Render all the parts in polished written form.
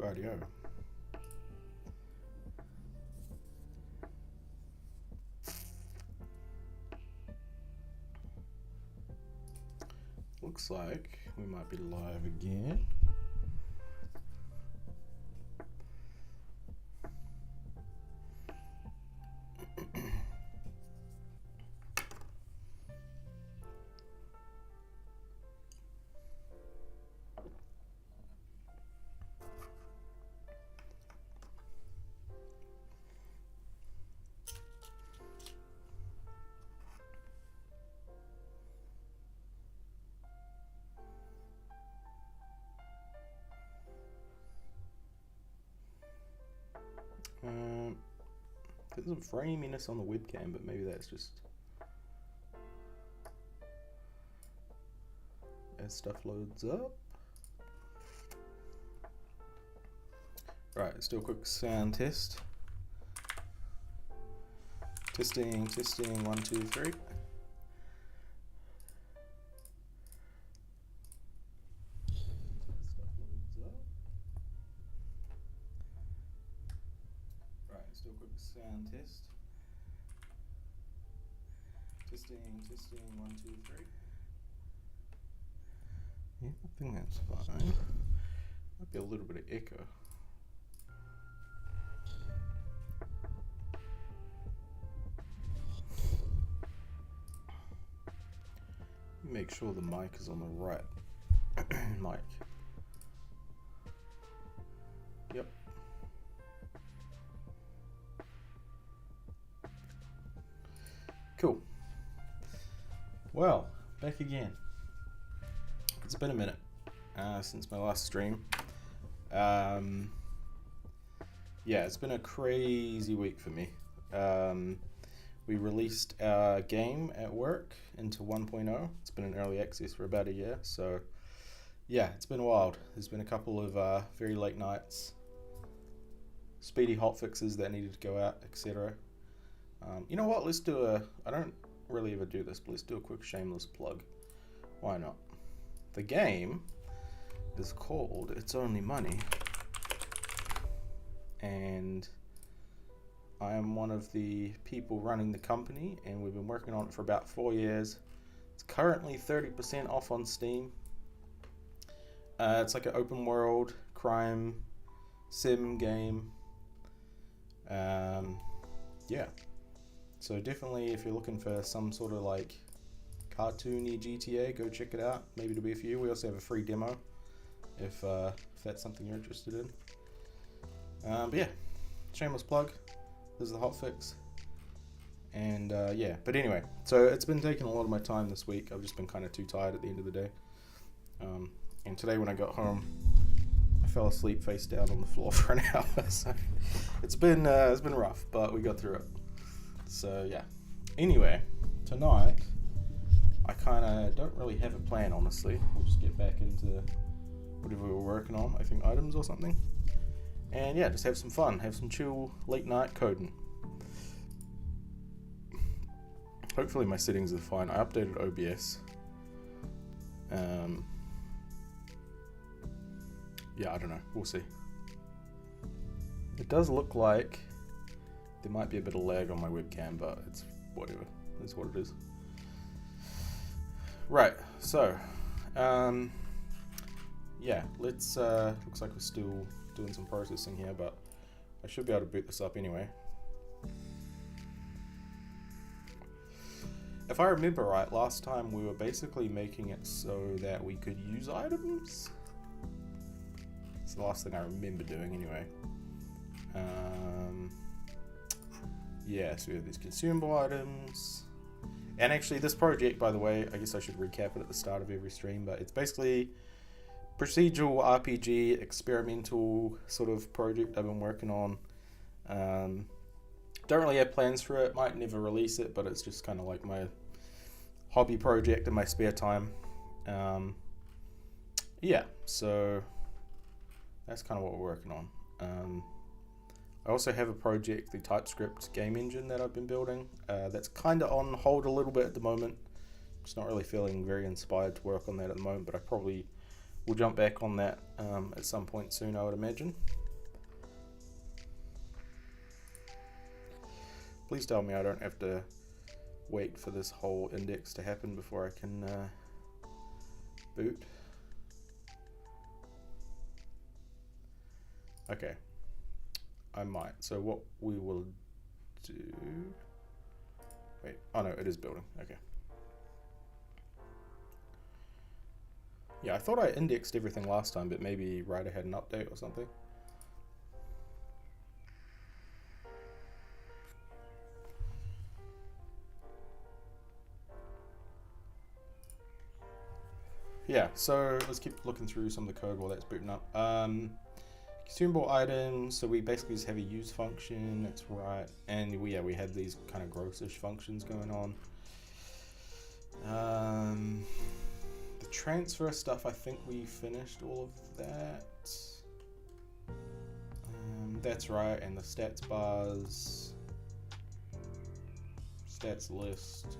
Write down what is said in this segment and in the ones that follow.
Rightio. Looks like we might be live again. There's some framiness on the webcam, but maybe that's just as stuff loads up. Right, let's do a quick sound test. Testing, 1, 2, 3. Sound test. Testing, 1, 2, 3. Yeah, I think that's fine. Might be a little bit of echo. Make sure the mic is on the right mic. Yep. Cool. Well, back again. It's been a minute since my last stream. Yeah, it's been a crazy week for me. We released our game at work into 1.0. It's been in early access for about a year, so yeah, it's been wild. There's been a couple of very late nights, speedy hotfixes that needed to go out, etc. You know what, let's do I don't really ever do this, but let's do a quick shameless plug. Why not? The game is called It's Only Money, and I am one of the people running the company, and we've been working on it for about 4 years. It's currently 30% off on Steam. It's like an open world crime sim game. Yeah. So definitely, if you're looking for some sort of like cartoony GTA, go check it out. Maybe it'll be for you. We also have a free demo if that's something you're interested in. But yeah, shameless plug. This is the hotfix. And yeah, but anyway, so it's been taking a lot of my time this week. I've just been kind of too tired at the end of the day. And today when I got home, I fell asleep face down on the floor for an hour. So it's been rough, but we got through it. So yeah, anyway, tonight I kind of don't really have a plan, honestly. We'll just get back into whatever we were working on, I think items or something, and yeah, just have some fun, have some chill late night coding. Hopefully my settings are fine. I updated OBS. Yeah, I don't know, we'll see. It does look like there might be a bit of lag on my webcam, but it's whatever. It's what it is. Right, so, yeah, let's, looks like we're still doing some processing here, but I should be able to boot this up anyway. If I remember right, last time we were basically making it so that we could use items. It's the last thing I remember doing anyway. Yeah, so we have these consumable items. And actually this project, by the way, I guess I should recap it at the start of every stream, but it's basically procedural RPG experimental sort of project I've been working on. Don't really have plans for it, might never release it, but it's just kind of like my hobby project in my spare time. Yeah, so that's kind of what we're working on. I also have a project, the TypeScript game engine that I've been building. That's kind of on hold a little bit at the moment. Just not really feeling very inspired to work on that at the moment, but I probably will jump back on that at some point soon, I would imagine. Please tell me I don't have to wait for this whole index to happen before I can boot. Okay, I might. So what we will do... Wait, oh no, it is building, okay. Yeah, I thought I indexed everything last time, but maybe Rider had an update or something. Yeah, so let's keep looking through some of the code while that's booting up. Consumable items, so we basically just have a use function, that's right. And we have these kind of grossish functions going on. The transfer stuff, I think we finished all of that. That's right, and the stats bars, stats list,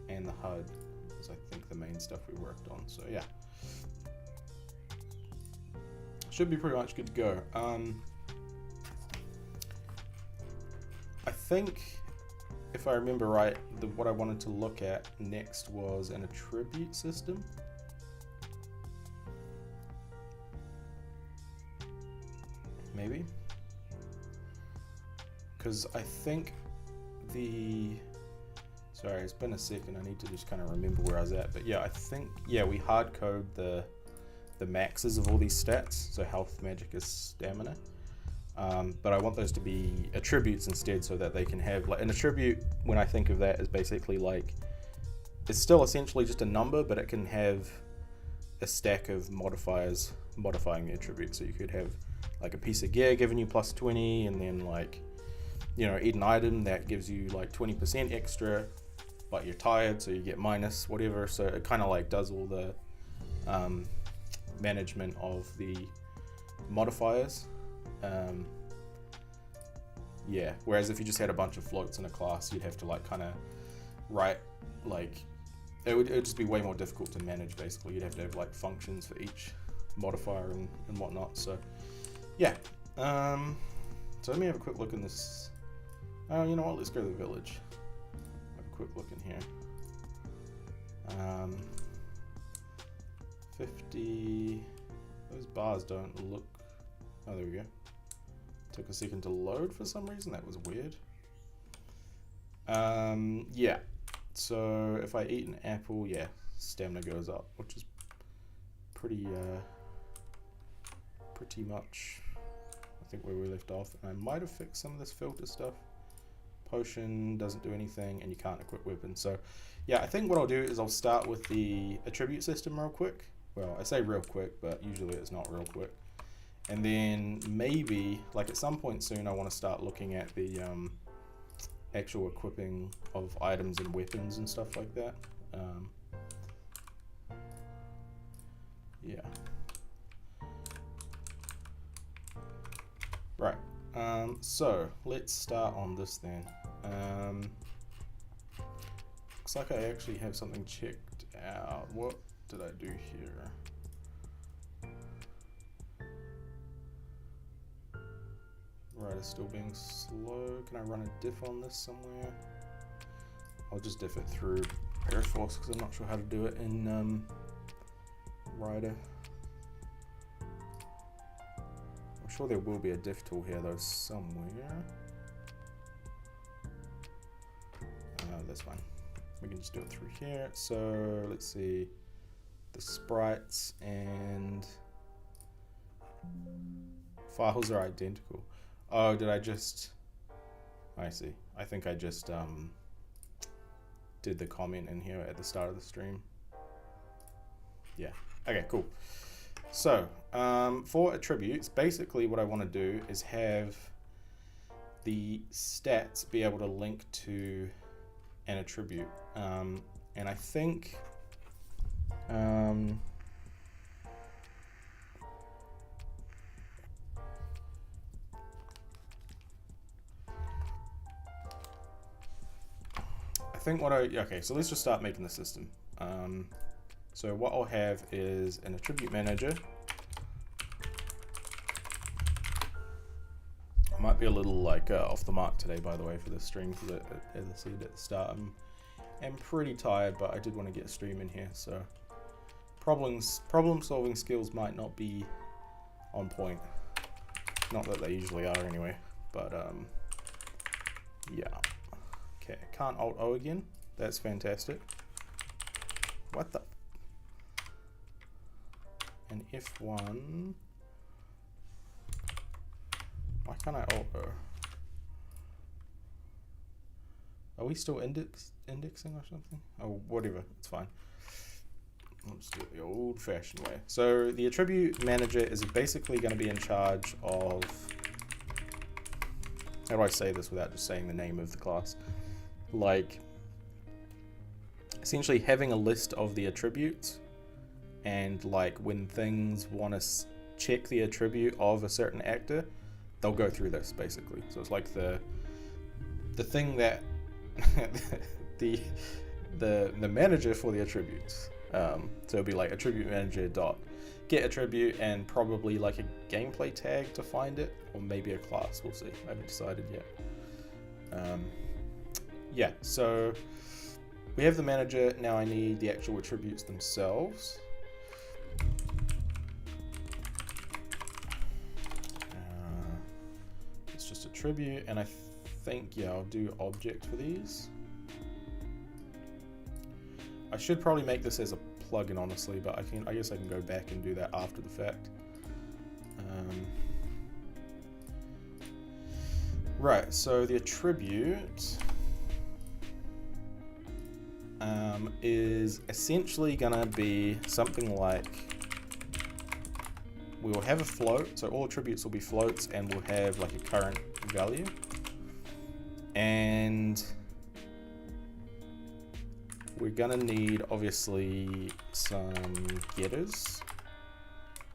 and the HUD is I think the main stuff we worked on, so yeah. Should be pretty much good to go. I think, if I remember right, what I wanted to look at next was an attribute system. Maybe? Because I think sorry, it's been a second, I need to just kind of remember where I was at, but yeah, I think, yeah, we hard code the maxes of all these stats, so health, magicka, stamina, but I want those to be attributes instead, so that they can have, like, an attribute, when I think of that, is basically like, it's still essentially just a number, but it can have a stack of modifiers modifying the attribute. So you could have like a piece of gear giving you plus 20, and then, like, you know, eat an item that gives you like 20% extra, but you're tired, so you get minus whatever. So it kind of like does all the management of the modifiers. Yeah, whereas if you just had a bunch of floats in a class, you'd have to like kind of write, like, it would just be way more difficult to manage. Basically, you'd have to have like functions for each modifier and whatnot. So yeah, so let me have a quick look in this. Oh, you know what, let's go to the village. Have a quick look in here. 50, those bars don't look, oh, there we go. Took a second to load for some reason, that was weird. Yeah, so if I eat an apple, yeah, stamina goes up, which is pretty much, I think, where we left off. And I might have fixed some of this filter stuff. Potion doesn't do anything, and you can't equip weapons. So yeah, I think what I'll do is I'll start with the attribute system real quick. Well, I say real quick, but usually it's not real quick. And then maybe, like, at some point soon, I want to start looking at the actual equipping of items and weapons and stuff like that. Yeah. Right. So let's start on this then. Looks like I actually have something checked out. What did I do here? Right, it's still being slow. Can I run a diff on this somewhere? I'll just diff it through Paraforce because I'm not sure how to do it in Rider. I'm sure there will be a diff tool here though somewhere. That's fine. We can just do it through here. So let's see, the sprites and files are identical. Oh, did I just, I see. I think I just did the comment in here at the start of the stream. Yeah, okay, cool. So for attributes, basically what I want to do is have the stats be able to link to an attribute. And I think okay, so let's just start making the system. So what I'll have is an attribute manager. Might be a little like off the mark today, by the way, for this stream, because as I said at the start, I'm pretty tired, but I did want to get a stream in here, so problem solving skills might not be on point. Not that they usually are anyway, but yeah. Okay, can't Alt O again. That's fantastic. What the? And F1. Why can't I Alt O? Are we still indexing or something? Oh, whatever, it's fine. I'll just do it the old-fashioned way. So the attribute manager is basically going to be in charge of, how do I say this without just saying the name of the class? Like, essentially having a list of the attributes, and like when things want to check the attribute of a certain actor, they'll go through this basically. So it's like the thing that the manager for the attributes. So it'll be like attribute manager dot get attribute and probably like a gameplay tag to find it, or maybe a class. We'll see. I haven't decided yet. Yeah, so we have the manager. Now I need the actual attributes themselves. It's just attribute, and I think, yeah, I'll do object for these. I should probably make this as a plugin, honestly, but I guess I can go back and do that after the fact. Right, so the attribute is essentially gonna be something like, we will have a float, so all attributes will be floats, and we'll have like a current value. And we're gonna need obviously some getters.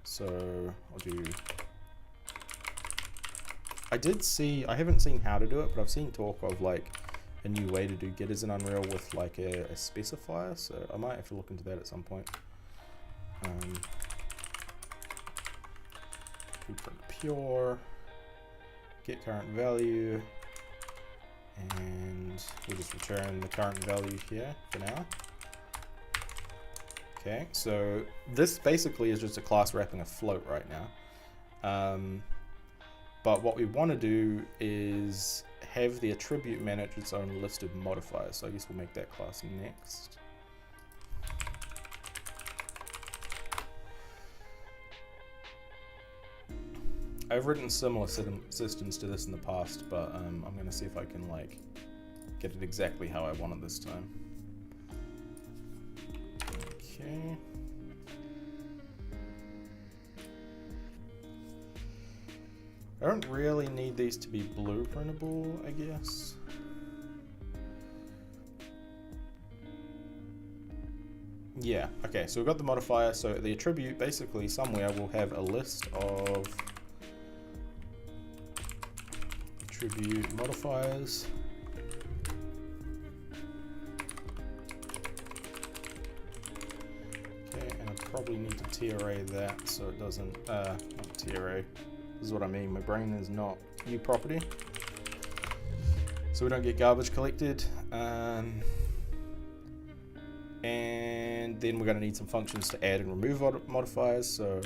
So I'll do, I haven't seen how to do it, but I've seen talk of like a new way to do getters in Unreal with like a specifier, so I might have to look into that at some point. Print pure, get current value, and we'll just return the current value here for now. Okay, so this basically is just a class wrapping a float right now. But what we want to do is have the attribute manage its own list of modifiers. So I guess we'll make that class next. I've written similar systems to this in the past, but I'm going to see if I can like get it exactly how I want it this time. Okay. I don't really need these to be blueprintable, I guess. Yeah, okay, so we've got the modifier. So the attribute, basically somewhere we'll have a list of attribute modifiers. Okay, and I probably need to TRA that so it doesn't, not TRA. This is what I mean, my brain is not U property. So we don't get garbage collected. And then we're going to need some functions to add and remove modifiers. So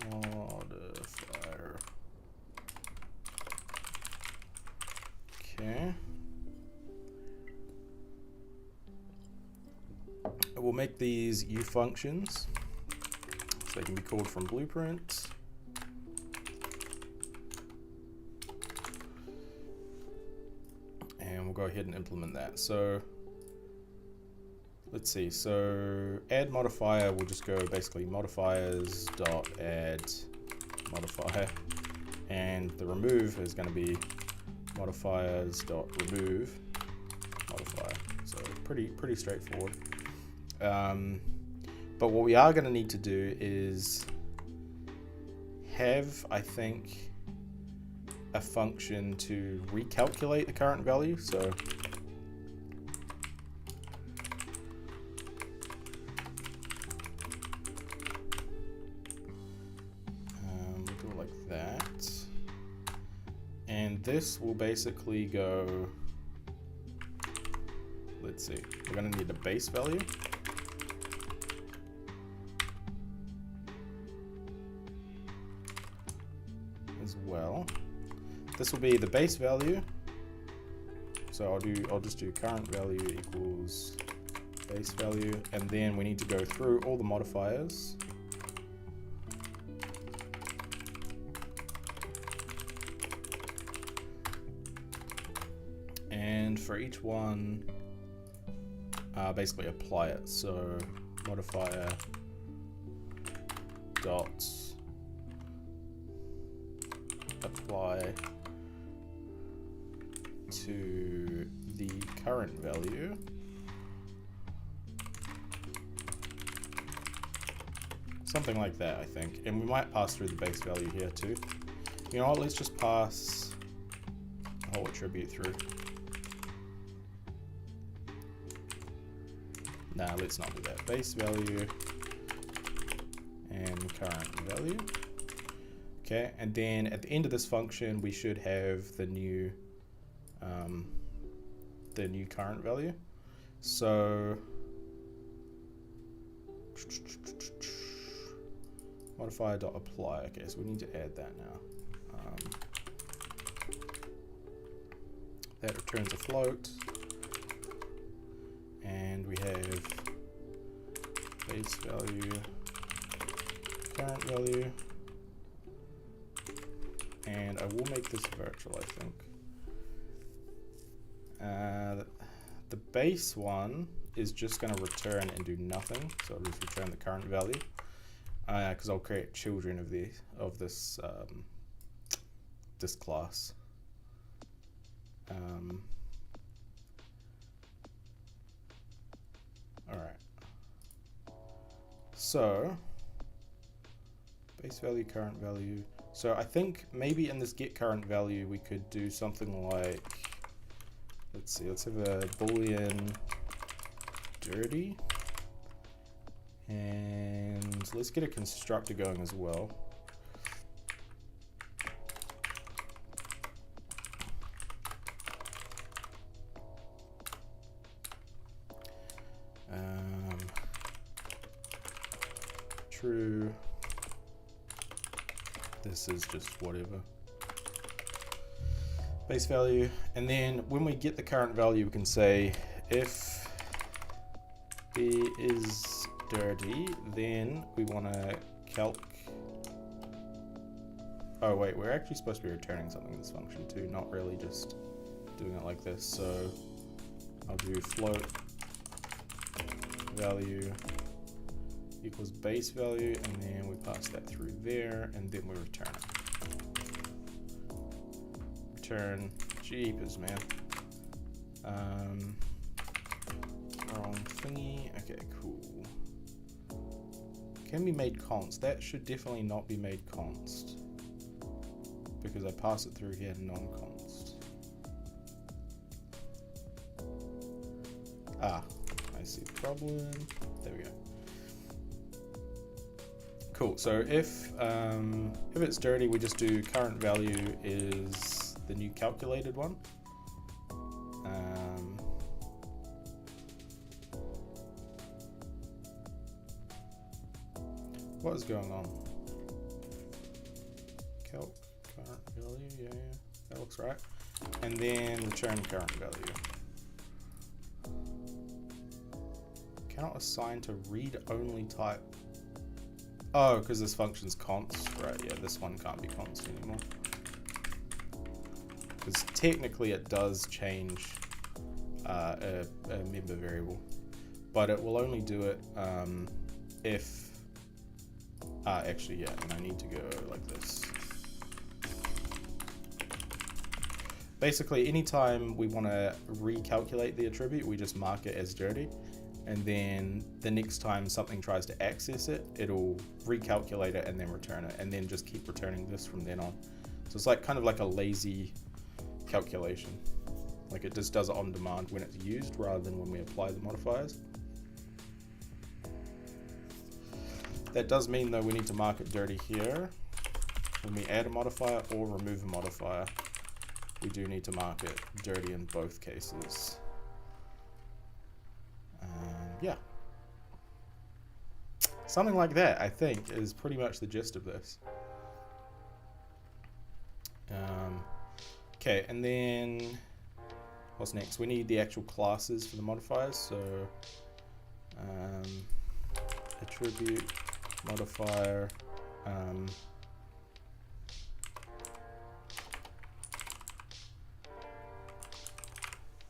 modifier. Okay. We'll make these U functions. They can be called from blueprint. And we'll go ahead and implement that. So let's see. So add modifier, we'll just go basically modifiers dot add modifier, and the remove is going to be modifiers dot remove modifier. So pretty straightforward. But what we are going to need to do is have, I think, a function to recalculate the current value. So this will basically go, let's see, we're going to need a base value. As well. This will be the base value. So I'll just do current value equals base value, and then we need to go through all the modifiers. And for each one, basically apply it. So modifier dot apply to the current value. Something like that, I think. And we might pass through the base value here too. You know what, let's just pass the whole attribute through. Nah, let's not do that. Base value and current value. Okay, and then at the end of this function, we should have the new current value. So modifier.apply. Okay, so we need to add that now. That returns a float, and we have base value, current value, and I will make this virtual, I think. The base one is just going to return and do nothing, so I'll just return the current value, because I'll create children of this this class. All right. So base value, current value. So I think maybe in this get current value we could do something like, let's see, let's have a boolean dirty, and let's get a constructor going as well. True. This is just whatever. Base value, and then when we get the current value, we can say if B is dirty, then we want to calc. Oh wait, we're actually supposed to be returning something in this function too, not really just doing it like this. So I'll do float value equals base value, and then we pass that through there, and then we return it. Return, jeepers, man. Wrong thingy. Okay, cool. Can be made const. That should definitely not be made const, because I pass it through here non-const. Ah, I see the problem. There we go. Cool. So if it's dirty, we just do current value is the new calculated one. What is going on? Calc current value, yeah, that looks right. And then return current value. Cannot assign to read-only type. Oh, because this function's const, right? Yeah, this one can't be const anymore. Because technically it does change a member variable, but it will only do it if. Actually, yeah, and I need to go like this. Basically, anytime we want to recalculate the attribute, we just mark it as dirty. And then the next time something tries to access it, it'll recalculate it and then return it, and then just keep returning this from then on. So it's like kind of like a lazy calculation. Like it just does it on demand when it's used rather than when we apply the modifiers. That does mean though we need to mark it dirty here when we add a modifier or remove a modifier. we do need to mark it dirty in both cases. Yeah. Something like that, I think, is pretty much the gist of this. Okay, and then what's next? We need the actual classes for the modifiers. So attribute modifier,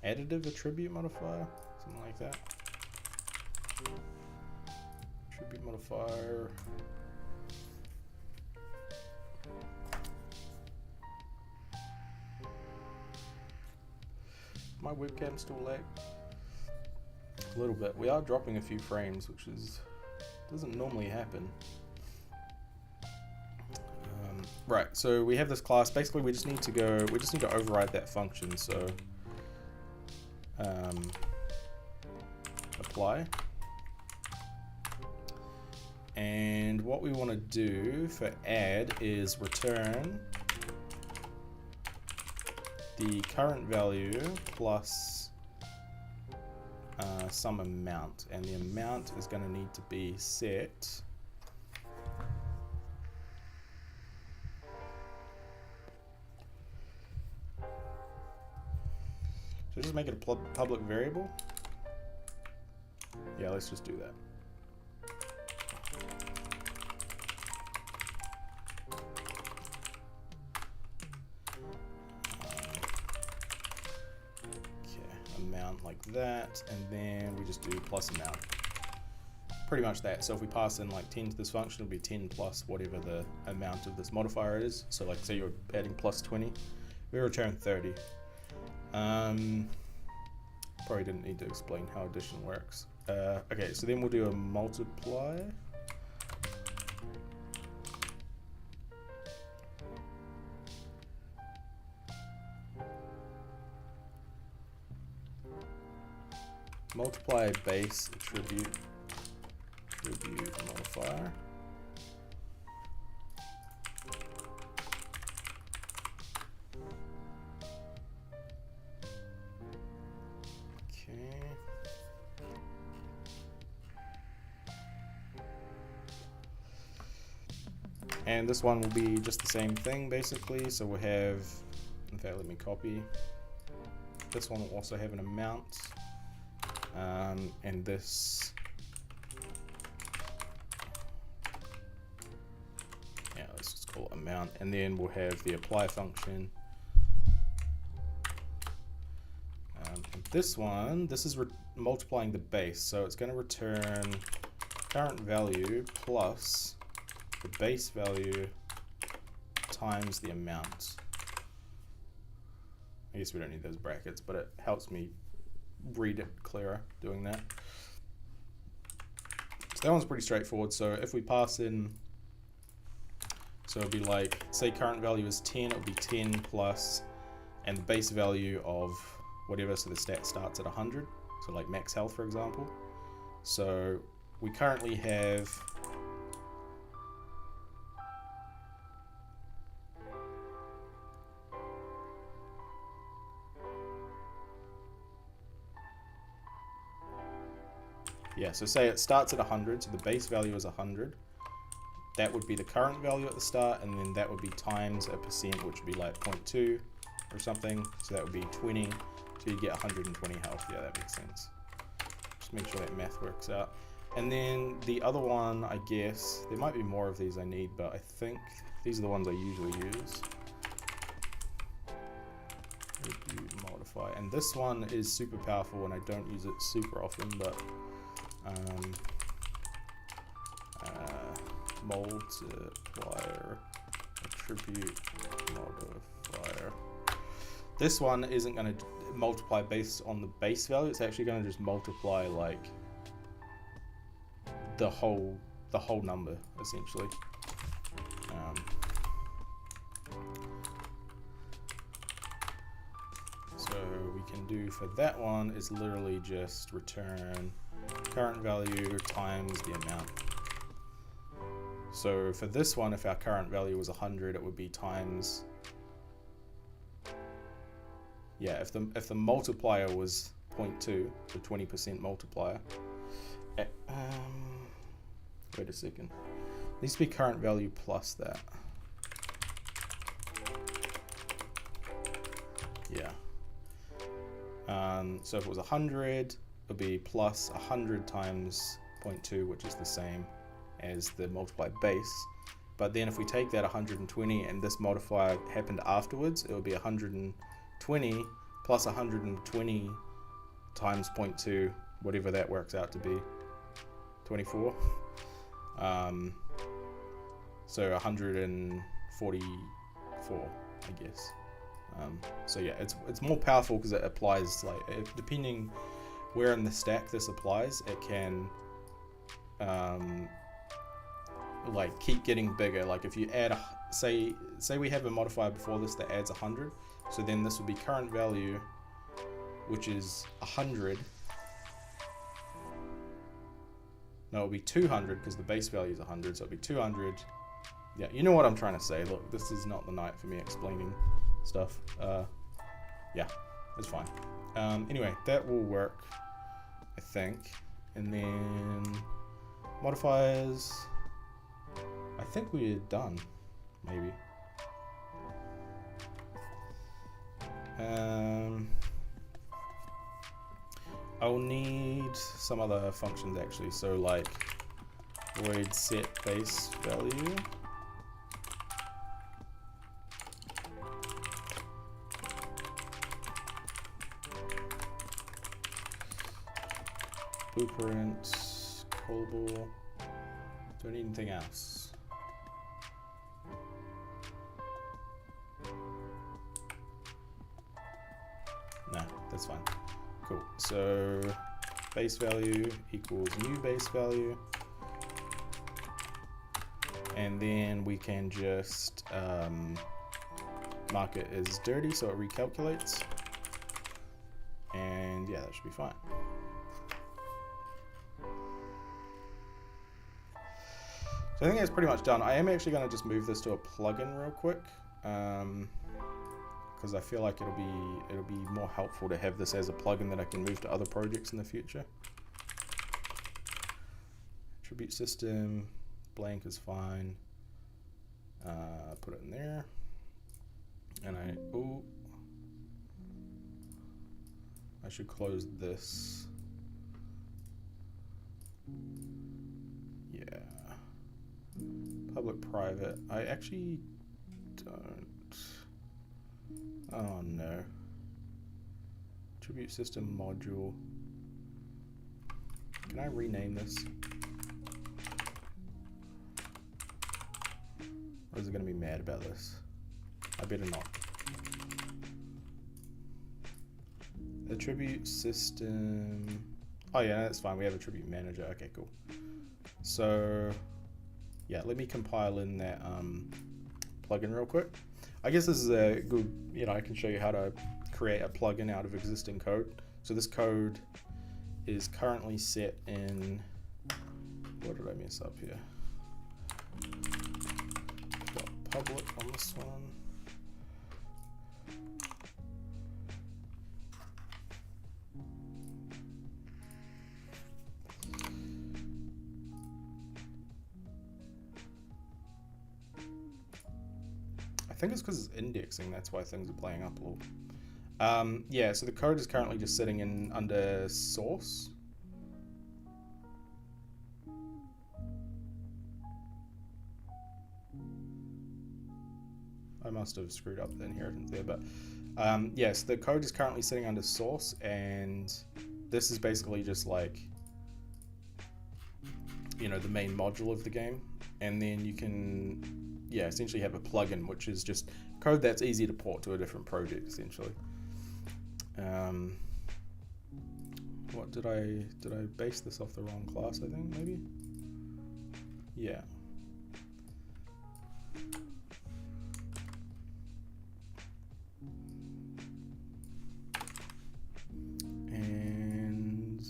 additive attribute modifier, something like that. Attribute modifier. My webcam's still late. A little bit. We are dropping a few frames, which doesn't normally happen. Right, so we have this class. Basically, we just need to override that function. So apply. And what we want to do for add is return the current value plus some amount, and the amount is going to need to be set so just make it a public variable. Yeah, let's just do that. Like that, and then we just do plus amount. Pretty much that. So if we pass in like 10 to this function, it'll be 10 plus whatever the amount of this modifier is. So like say you're adding plus 20, we return 30. Probably didn't need to explain how addition works. Okay, so then we'll do a multiply. Multiply base attribute modifier. Okay. And this one will be just the same thing basically. So we'll have, in fact, let me copy. This one will also have an amount. And this, yeah, let's just call it amount, and then we'll have the apply function. And this one, this is multiplying the base, so it's going to return current value plus the base value times the amount. I guess we don't need those brackets, but it helps me read it clearer doing that. So that one's pretty straightforward. So if we pass in, so it'd be like, say current value is 10, it would be 10 plus, and the base value of whatever, so the stat starts at 100, so like max health for example. So we currently have so say it starts at 100, so the base value is 100. That would be the current value at the start, and then that would be times a percent, which would be like 0.2 or something. So that would be 20, so you get 120 health. Yeah, that makes sense. Just make sure that math works out. And then the other one, I guess, there might be more of these I need, but I think these are the ones I usually use. Attribute modify. And this one is super powerful, and I don't use it super often, but multiplier attribute modifier. This one isn't going to multiply based on the base value. It's actually going to just multiply like the whole number essentially. So we can do for that one is literally just return current value times the amount. So for this one, if our current value was 100, it would be times yeah, if the multiplier was 0.2, the 20% multiplier. Wait a second. Needs to be current value plus that. Yeah. So if it was 100, it would be plus 100 times 0.2, which is the same as the multiplied base. But then if we take that 120 and this modifier happened afterwards, it would be 120 plus 120 times 0.2, whatever that works out to be, 24. So 144, I guess. So yeah, it's more powerful because it applies, like, depending where in the stack this applies, it can like keep getting bigger. Like if you add say we have a modifier before this that adds 100, so then this would be current value, which is 100. No, it'll be 200 because the base value is 100, so it'll be 200. Yeah, you know what I'm trying to say. Look, this is not the night for me explaining stuff. Yeah, it's fine. Anyway, that will work, I think. And then modifiers, I think we're done, maybe. I'll need some other functions actually, so like void set base value. Blueprint, callable. Don't need anything else. No, that's fine. Cool. So base value equals new base value. And then we can just mark it as dirty so it recalculates. And yeah, that should be fine. So I think that's pretty much done. I am actually going to just move this to a plugin real quick, because I feel like it'll be more helpful to have this as a plugin that I can move to other projects in the future. Attribute system, blank is fine. Put it in there, and I should close this. Yeah. Public, private. I actually don't. Oh no. Attribute system module. Can I rename this? Or is it going to be mad about this? I better not. Attribute system. Oh yeah, that's fine. We have attribute manager. Okay, cool. So yeah, let me compile in that plugin real quick. I guess this is a good, I can show you how to create a plugin out of existing code. So this code is currently set in, what did I mess up here? Got public on this one. I think it's because it's indexing, that's why things are playing up a little. Yeah, so the code is currently just sitting in under source. I must have screwed up the inheritance there, but yes, the code is currently sitting under source, and this is basically just like, the main module of the game. And then you can, essentially have a plugin, which is just code that's easy to port to a different project, essentially. What did I base this off the wrong class, I think, maybe? Yeah. And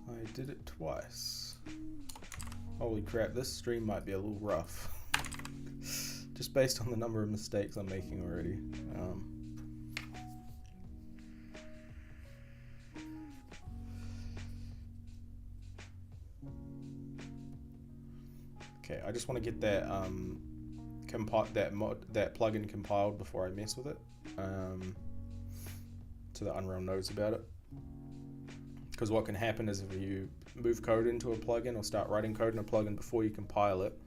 I did it twice. Holy crap, this stream might be a little rough. Just based on the number of mistakes I'm making already. Okay, I just want to get that that plugin compiled before I mess with it, so that Unreal knows about it. Because what can happen is if you move code into a plugin or start writing code in a plugin before you compile it,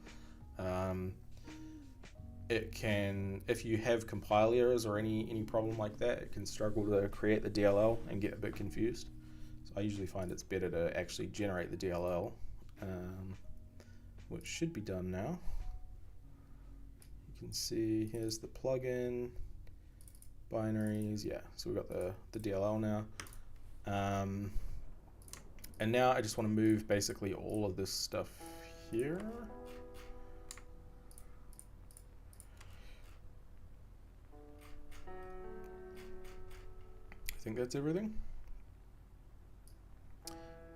it can, if you have compile errors or any problem like that, it can struggle to create the DLL and get a bit confused. So I usually find it's better to actually generate the DLL, which should be done now. You can see here's the plugin, binaries, yeah, so we've got the DLL now. And now I just want to move basically all of this stuff here. I think that's everything.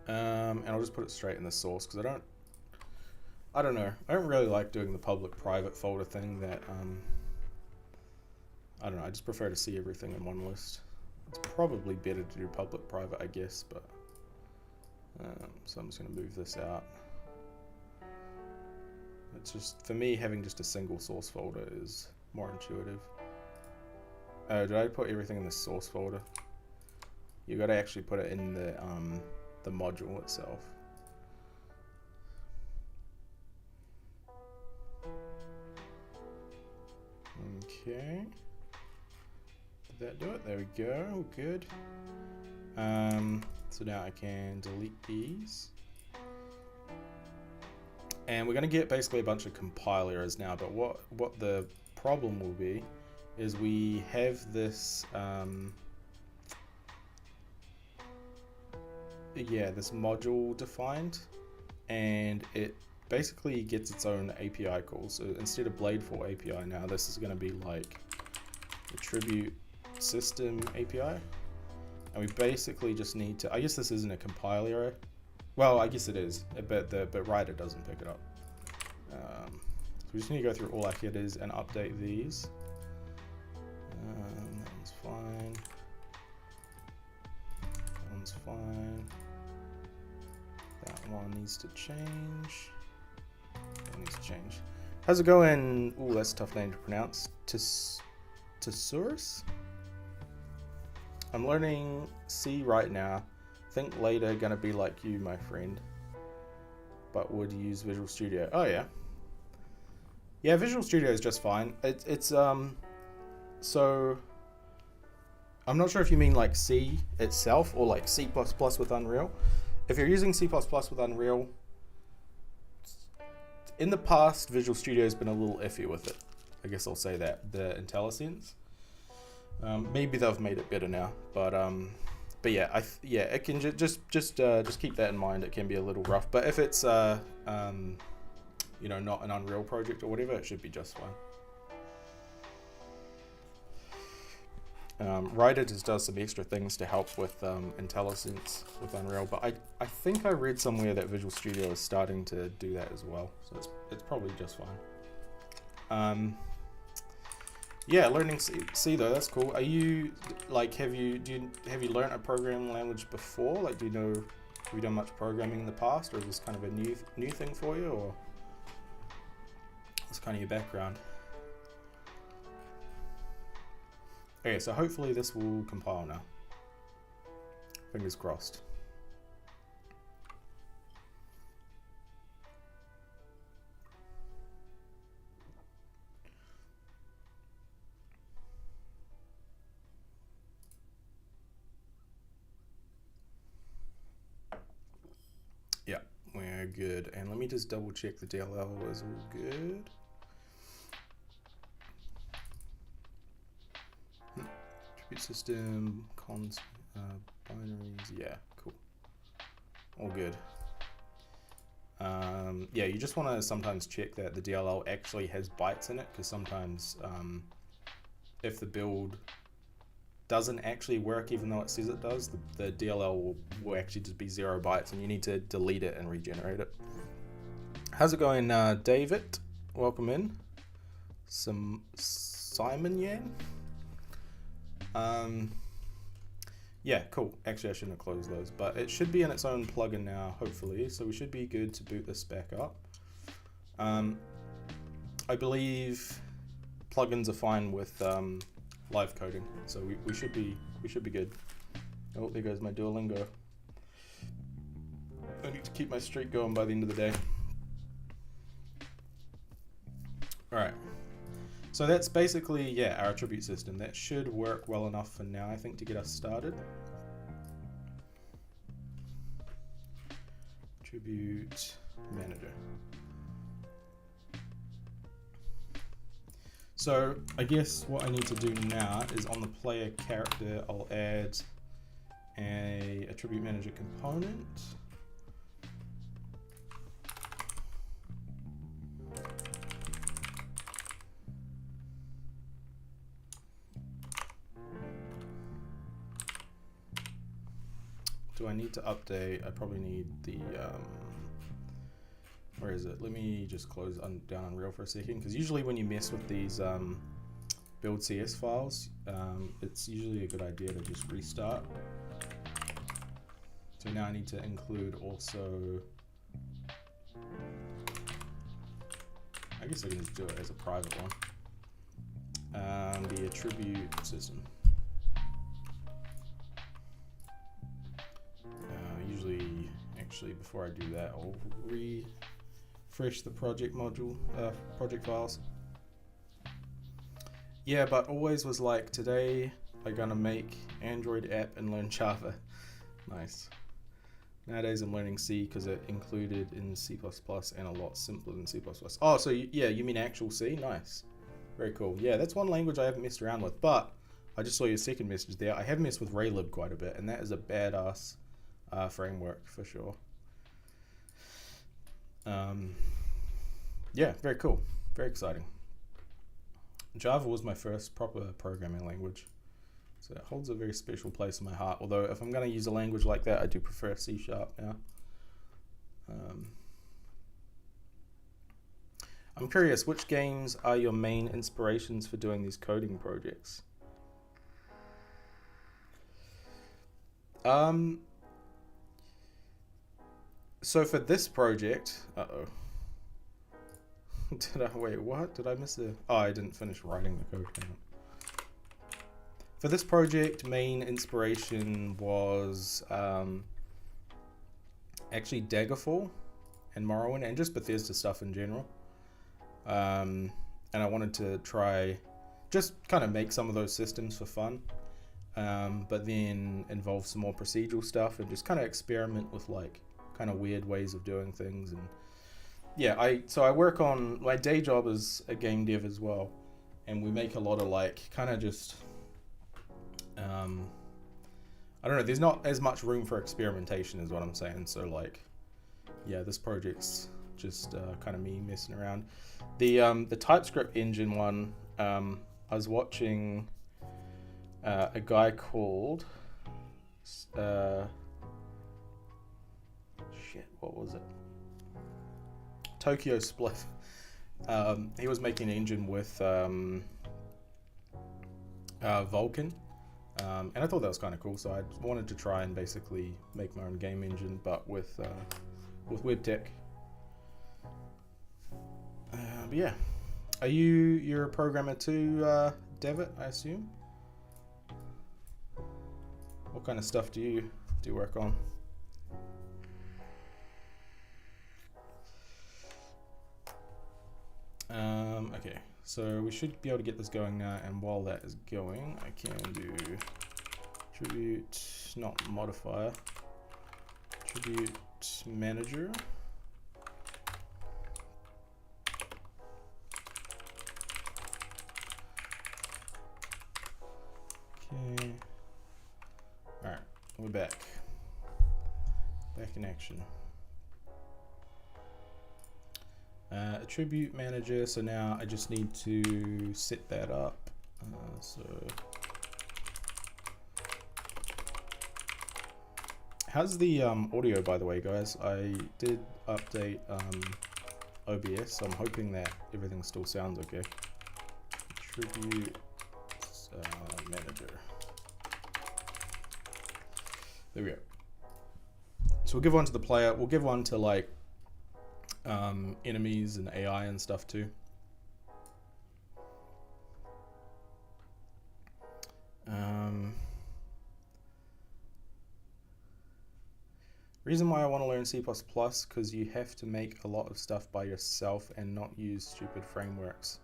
And I'll just put it straight in the source because I don't know. I don't really like doing the public-private folder thing that, I don't know, I just prefer to see everything in one list. It's probably better to do public-private, I guess, but, so I'm just going to move this out. It's just, for me, having just a single source folder is more intuitive. Oh, did I put everything in the source folder? You got to actually put it in the module itself. Okay. Did that do it? There we go. Good. So now I can delete these. And we're going to get basically a bunch of compile errors now, but what the problem will be is we have this this module defined, and it basically gets its own API call. So instead of Bladeful API now, this is going to be like attribute system API. And we basically just need to, I guess this isn't a compile error. Well, I guess it is, but writer doesn't pick it up. So we just need to go through all our headers and update these. That one's fine. That one's fine. That one needs to change. That needs to change. How's it going? Ooh, that's a tough name to pronounce. Thesaurus? I'm learning C right now. Think later gonna be like you, my friend. But would use Visual Studio. Oh yeah. Yeah, Visual Studio is just fine. It's so I'm not sure if you mean like C itself or like C++ with Unreal. If you're using C++ with Unreal, in the past Visual Studio has been a little iffy with it. I guess I'll say that, the IntelliSense. Maybe they've made it better now, but yeah, it can just keep that in mind. It can be a little rough, but if it's not an Unreal project or whatever, it should be just fine. Writer just does some extra things to help with IntelliSense with Unreal, but I think I read somewhere that Visual Studio is starting to do that as well, so it's probably just fine. Yeah, learning C though, that's cool. Are you like have you learned a programming language before? Like, have you done much programming in the past, or is this kind of a new thing for you, or what's kind of your background? Okay, so hopefully this will compile now. Fingers crossed. Yeah, we're good. And let me just double check the DLL was all good. Attribute system, cons, binaries, yeah, cool. All good. Yeah, you just want to sometimes check that the DLL actually has bytes in it, because sometimes if the build doesn't actually work even though it says it does, the DLL will actually just be 0 bytes, and you need to delete it and regenerate it. How's it going, David? Welcome in. Simon Yan? Yeah, cool. Actually, I shouldn't have closed those, but it should be in its own plugin now, hopefully, so we should be good to boot this back up. I believe plugins are fine with live coding, so we should be good. Oh, there goes my Duolingo. I need to keep my streak going by the end of the day. All right. So that's basically, yeah, our attribute system. That should work well enough for now, I think, to get us started. Attribute manager. So I guess what I need to do now is on the player character, I'll add a attribute manager component. Do I need to update? I probably need the, where is it? Let me just close down Unreal for a second, because usually when you mess with these build CS files, it's usually a good idea to just restart. So now I need to include also, I guess I can just do it as a private one, the attribute system. Usually, actually, before I do that, I'll refresh the project module, project files. Yeah, but always was like, today I'm gonna make Android app and learn Java. Nice. Nowadays I'm learning C because it included in C++ and a lot simpler than C++. Oh, so yeah, you mean actual C? Nice. Very cool. Yeah, that's one language I haven't messed around with, but I just saw your second message there. I have messed with Raylib quite a bit, and that is a badass framework for sure. Yeah, very cool. Very exciting. Java was my first proper programming language, so it holds a very special place in my heart. Although if I'm going to use a language like that, I do prefer C# now. I'm curious, which games are your main inspirations for doing these coding projects? So for this project, wait, what? Did I miss it? Oh, I didn't finish writing the code. For this project, main inspiration was actually Daggerfall and Morrowind, and just Bethesda stuff in general. And I wanted to try, just kind of make some of those systems for fun, but then involve some more procedural stuff and just kind of experiment with like kind of weird ways of doing things. And yeah, so I work on, my day job is a game dev as well, and we make a lot of like kind of just I don't know, there's not as much room for experimentation is what I'm saying. So like, yeah, this project's just kind of me messing around. The TypeScript engine one, I was watching a guy called what was it? Tokyo Spliff. He was making an engine with Vulkan, and I thought that was kind of cool. So I wanted to try and basically make my own game engine, but with web tech. But yeah, you're a programmer too, Devitt, I assume? What kind of stuff do you work on? Okay, so we should be able to get this going now, and while that is going, I can do attribute, not modifier, attribute manager. Okay, alright, we're back in action. Attribute manager, so now I just need to set that up. So how's the audio, by the way, guys? I did update OBS, so I'm hoping that everything still sounds okay. Attribute manager. There we go. So we'll give one to the player. We'll give one to like enemies and AI and stuff too. Reason why I want to learn C++, because you have to make a lot of stuff by yourself and not use stupid frameworks.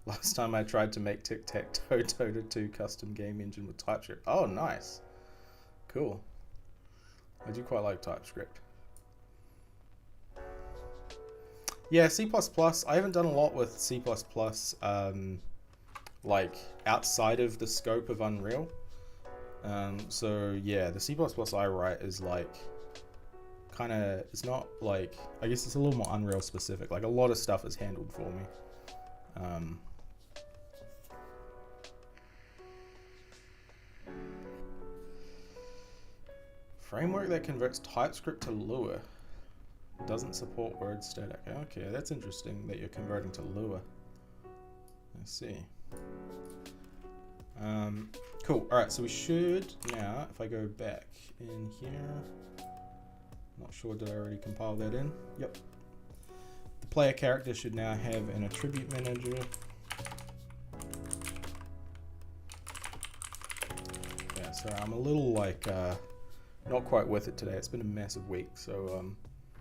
Last time I tried to make Tic-Tac-Toe Dota 2 custom game engine with TypeScript. Oh, nice. Cool. I do quite like TypeScript. Yeah, C++. I haven't done a lot with C++, like outside of the scope of Unreal. So yeah, the C++ I write is like kind of, it's not like, I guess it's a little more Unreal specific. Like a lot of stuff is handled for me. Framework that converts TypeScript to Lua. Doesn't support word static. Okay, that's interesting that you're converting to Lua. I see. Cool. Alright, so we should now, if I go back in here, not sure, did I already compile that in? Yep. The player character should now have an attribute manager. Yeah, sorry, I'm a little like, not quite with it today. It's been a massive week, so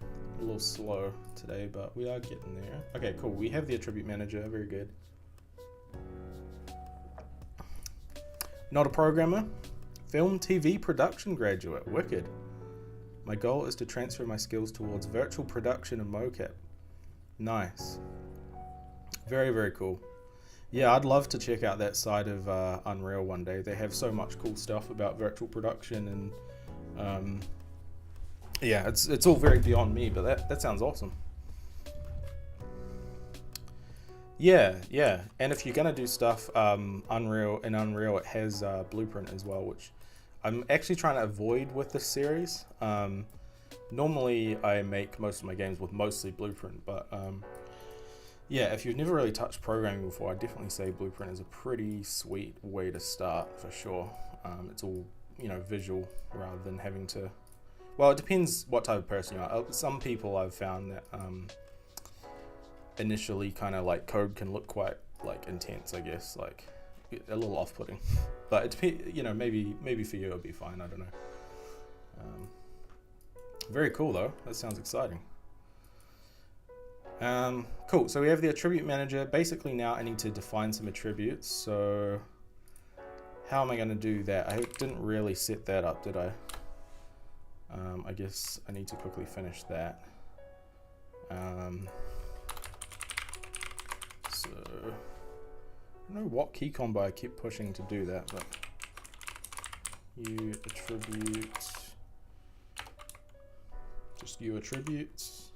a little slow today, but we are getting there. Okay, cool. We have the attribute manager. Very good. Not a programmer. Film TV production graduate. Wicked. My goal is to transfer my skills towards virtual production and mocap. Nice. Very, very cool. Yeah, I'd love to check out that side of Unreal one day. They have so much cool stuff about virtual production and yeah, it's all very beyond me, but that sounds awesome. Yeah, and if you're gonna do stuff Unreal, it has Blueprint as well, which I'm actually trying to avoid with this series. Normally I make most of my games with mostly Blueprint, but yeah, if you've never really touched programming before, I definitely say Blueprint is a pretty sweet way to start for sure. It's all, you know, visual rather than having to, well, it depends what type of person you are. Some people I've found that initially kind of like code can look quite like intense, I guess, like a little off-putting. But it depends, you know, maybe for you it'll be fine. I don't know. Very cool though. That sounds exciting. Cool. So we have the attribute manager. Basically now I need to define some attributes. So how am I going to do that? I didn't really set that up, did I? I guess I need to quickly finish that. So I don't know what key combo I keep pushing to do that, but you attribute, just you attributes.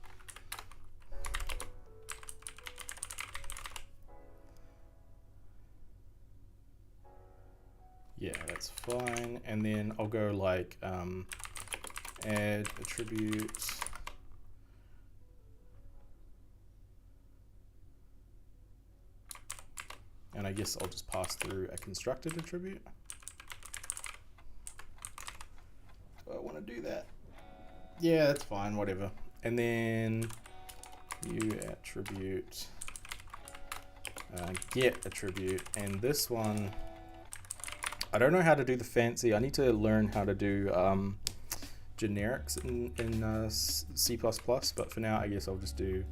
Yeah, that's fine. And then I'll go like add attributes. And I guess I'll just pass through a constructed attribute. Do I want to do that? Yeah, that's fine, whatever. And then you attribute get attribute, and this one, I don't know how to do the fancy. I need to learn how to do generics in C++, but for now I guess I'll just do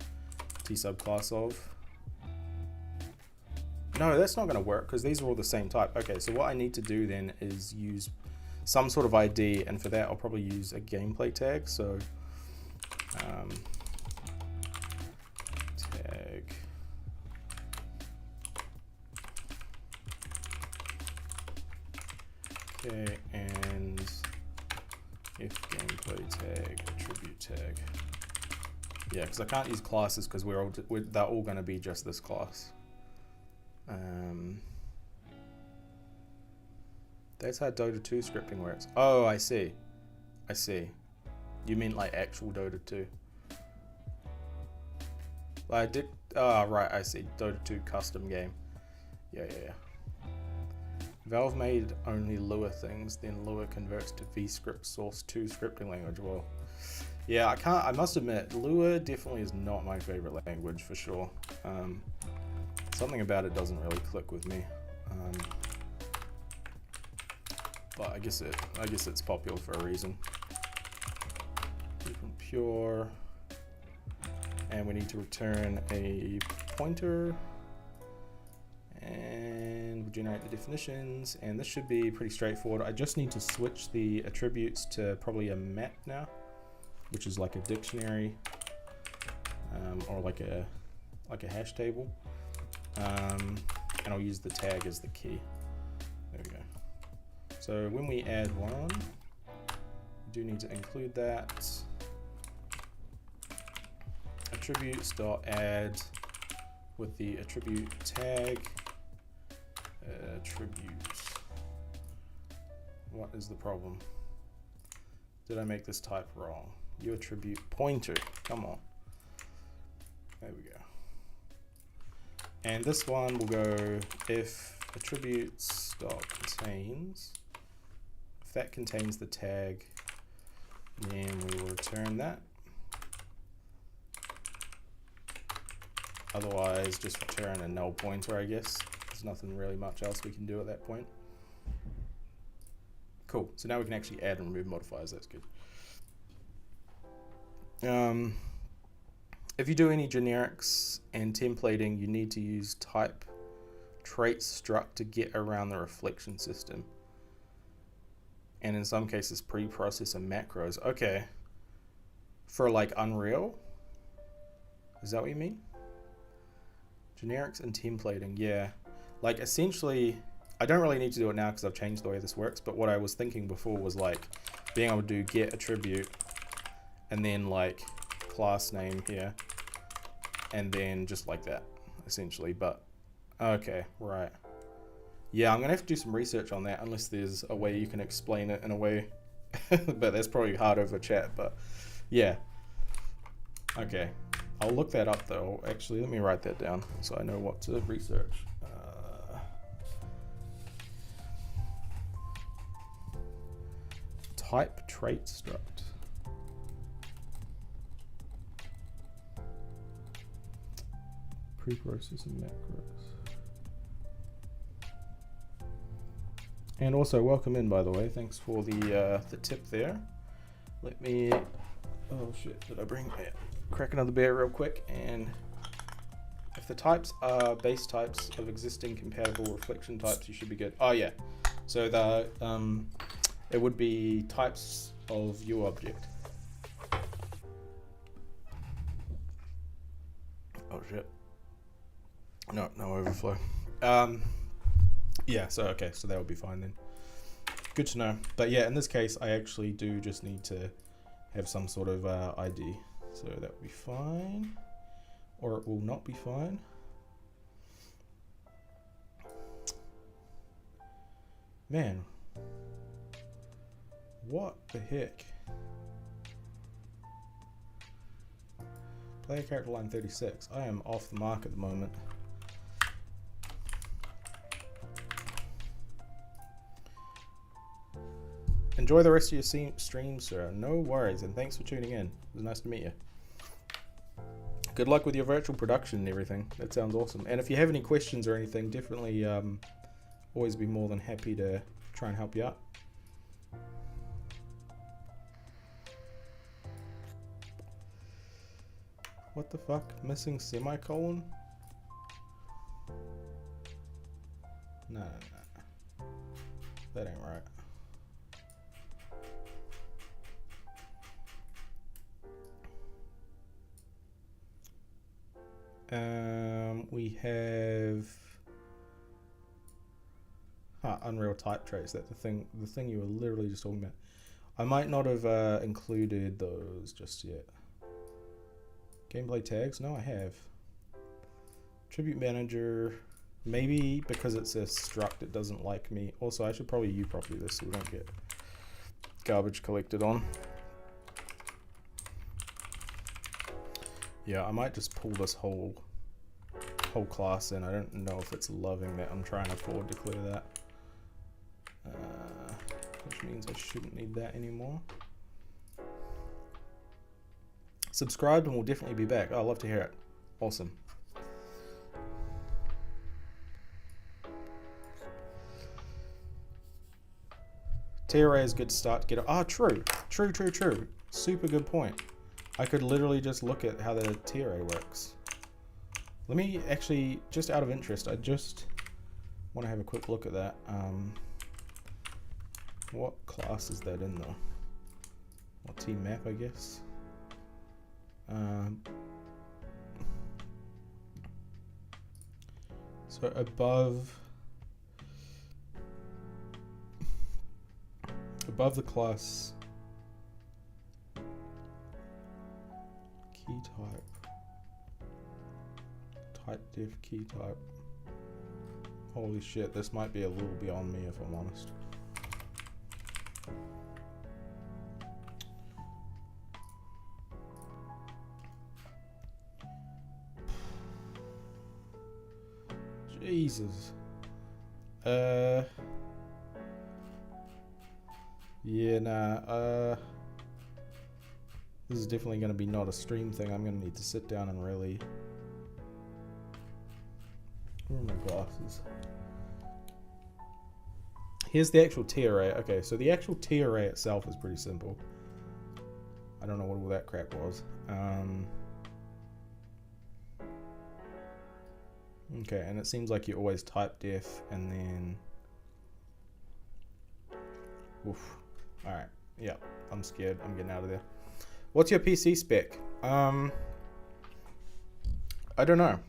t subclass of. No, that's not going to work because these are all the same type. Okay, so what I need to do then is use some sort of ID, and for that I'll probably use a gameplay tag. So tag okay, and if gameplay tag attribute tag. Yeah, because I can't use classes because they're all going to be just this class. That's how Dota 2 scripting works. Oh, I see. You mean like actual Dota 2? I did. Oh, right. I see. Dota 2 custom game. Yeah. Valve made only Lua things, then Lua converts to VScript source 2 scripting language. Well, Yeah, I must admit, Lua definitely is not my favorite language for sure. Something about it doesn't really click with me. But I guess it's popular for a reason. Keep them pure. And we need to return a pointer. And we'll generate the definitions. And this should be pretty straightforward. I just need to switch the attributes to probably a map now, which is like a dictionary, or like a hash table. And I'll use the tag as the key. There we go. So when we add one, we do need to include that. Attributes.add with the attribute tag. Attributes. What is the problem? Did I make this type wrong? You attribute pointer. Come on. There we go. And this one will go if attributes.contains. If that contains the tag, then we will return that. Otherwise, just return a null pointer, I guess. There's nothing really much else we can do at that point. Cool. So now we can actually add and remove modifiers. That's good. If you do any generics and templating, you need to use type trait struct to get around the reflection system. And in some cases, preprocessor macros. Okay. For like Unreal? Is that what you mean? Generics and templating, yeah. Like essentially, I don't really need to do it now because I've changed the way this works, but what I was thinking before was like being able to do get attribute and then like class name here and then just like that essentially. But okay, right. Yeah, I'm gonna have to do some research on that unless there's a way you can explain it in a way, but that's probably hard over chat. But yeah, okay, I'll look that up though. Actually, let me write that down so I know what to research. Type trait struct. Preprocessing macros. And also welcome in, by the way. Thanks for the tip there. Let me. Oh shit! Did I bring? Yeah. Crack another beer real quick. And if the types are base types of existing compatible reflection types, you should be good. Oh yeah. So the it would be types of your object. Oh shit. No overflow. Yeah, so okay, so that would be fine then. Good to know. But yeah, in this case, I actually do just need to have some sort of ID. So that would be fine. Or it will not be fine. Man. What the heck? Player character line 36. I am off the mark at the moment. Enjoy the rest of your stream, sir. No worries, and thanks for tuning in. It was nice to meet you. Good luck with your virtual production and everything. That sounds awesome. And if you have any questions or anything, definitely always be more than happy to try and help you out. What the fuck? Missing semicolon? No. That ain't right. We have Unreal type traits. That's the thing you were literally just talking about. I might not have included those just yet. Gameplay tags? No, I have. Attribute manager. Maybe because it's a struct, it doesn't like me. Also, I should probably properly this so we don't get garbage collected on. Yeah, I might just pull this whole class in. I don't know if it's loving that I'm trying to forward declare that. Which means I shouldn't need that anymore. subscribed and will definitely be back. Oh, I'd love to hear it. Awesome. TRA is good to start to get it. Ah, true. True. Super good point. I could literally just look at how the TRA works. Let me actually, just out of interest, I just want to have a quick look at that. What class is that in though? What team map, I guess? So above the class key type diff key type. Holy shit, this might be a little beyond me if I'm honest. Jesus. Yeah, nah. This is definitely going to be not a stream thing. I'm going to need to sit down and really... Where are my glasses? Here's the actual TRA. Okay, so the actual TRA itself is pretty simple. I don't know what all that crap was. Okay, and it seems like you always type def and then... Oof. Alright, yeah, I'm scared. I'm getting out of there. What's your PC spec? I don't know.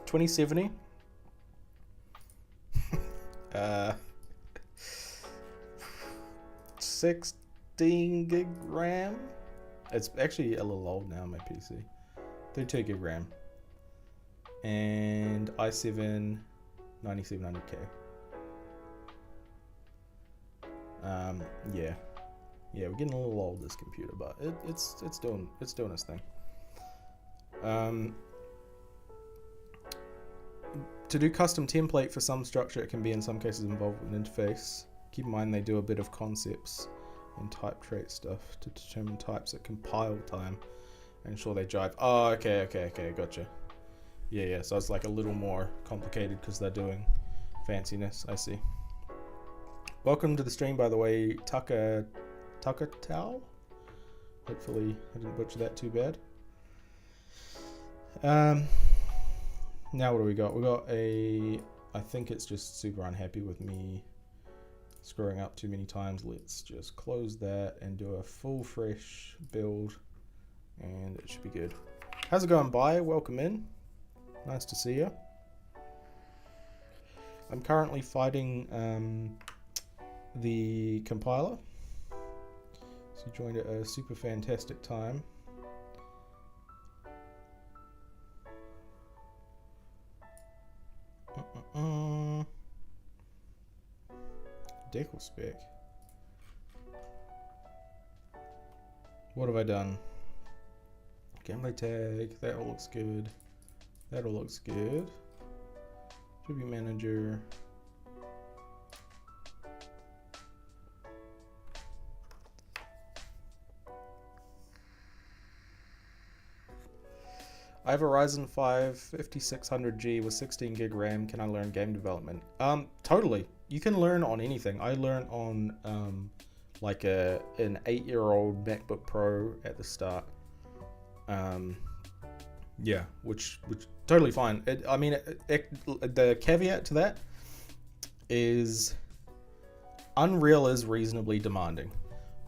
2070? 16 gig RAM? It's actually a little old now, my PC. 32 gig RAM. And i7 9700K. Yeah, we're getting a little old, this computer, but it's doing its thing. To do custom template for some structure, it can be in some cases involved with an interface. Keep in mind they do a bit of concepts and type trait stuff to determine types at compile time and ensure they jive. Oh, okay, gotcha. Yeah, so it's like a little more complicated because they're doing fanciness, I see. Welcome to the stream, by the way, Tucker Tao. Hopefully I didn't butcher that too bad. Now what do we got? We got I think it's just super unhappy with me screwing up too many times. Let's just close that and do a full fresh build and it should be good. How's it going, Bye? Welcome in. Nice to see you. I'm currently fighting the compiler. So you joined at a super fantastic time. Decal spec. What have I done? Gameplay tag. That all looks good. That all looks good. Tribute manager. I have a Ryzen 5 5600G with 16 gig RAM. Can I learn game development? Totally. You can learn on anything. I learned on like an 8-year-old MacBook Pro at the start. Yeah, which totally fine. The caveat to that is Unreal is reasonably demanding,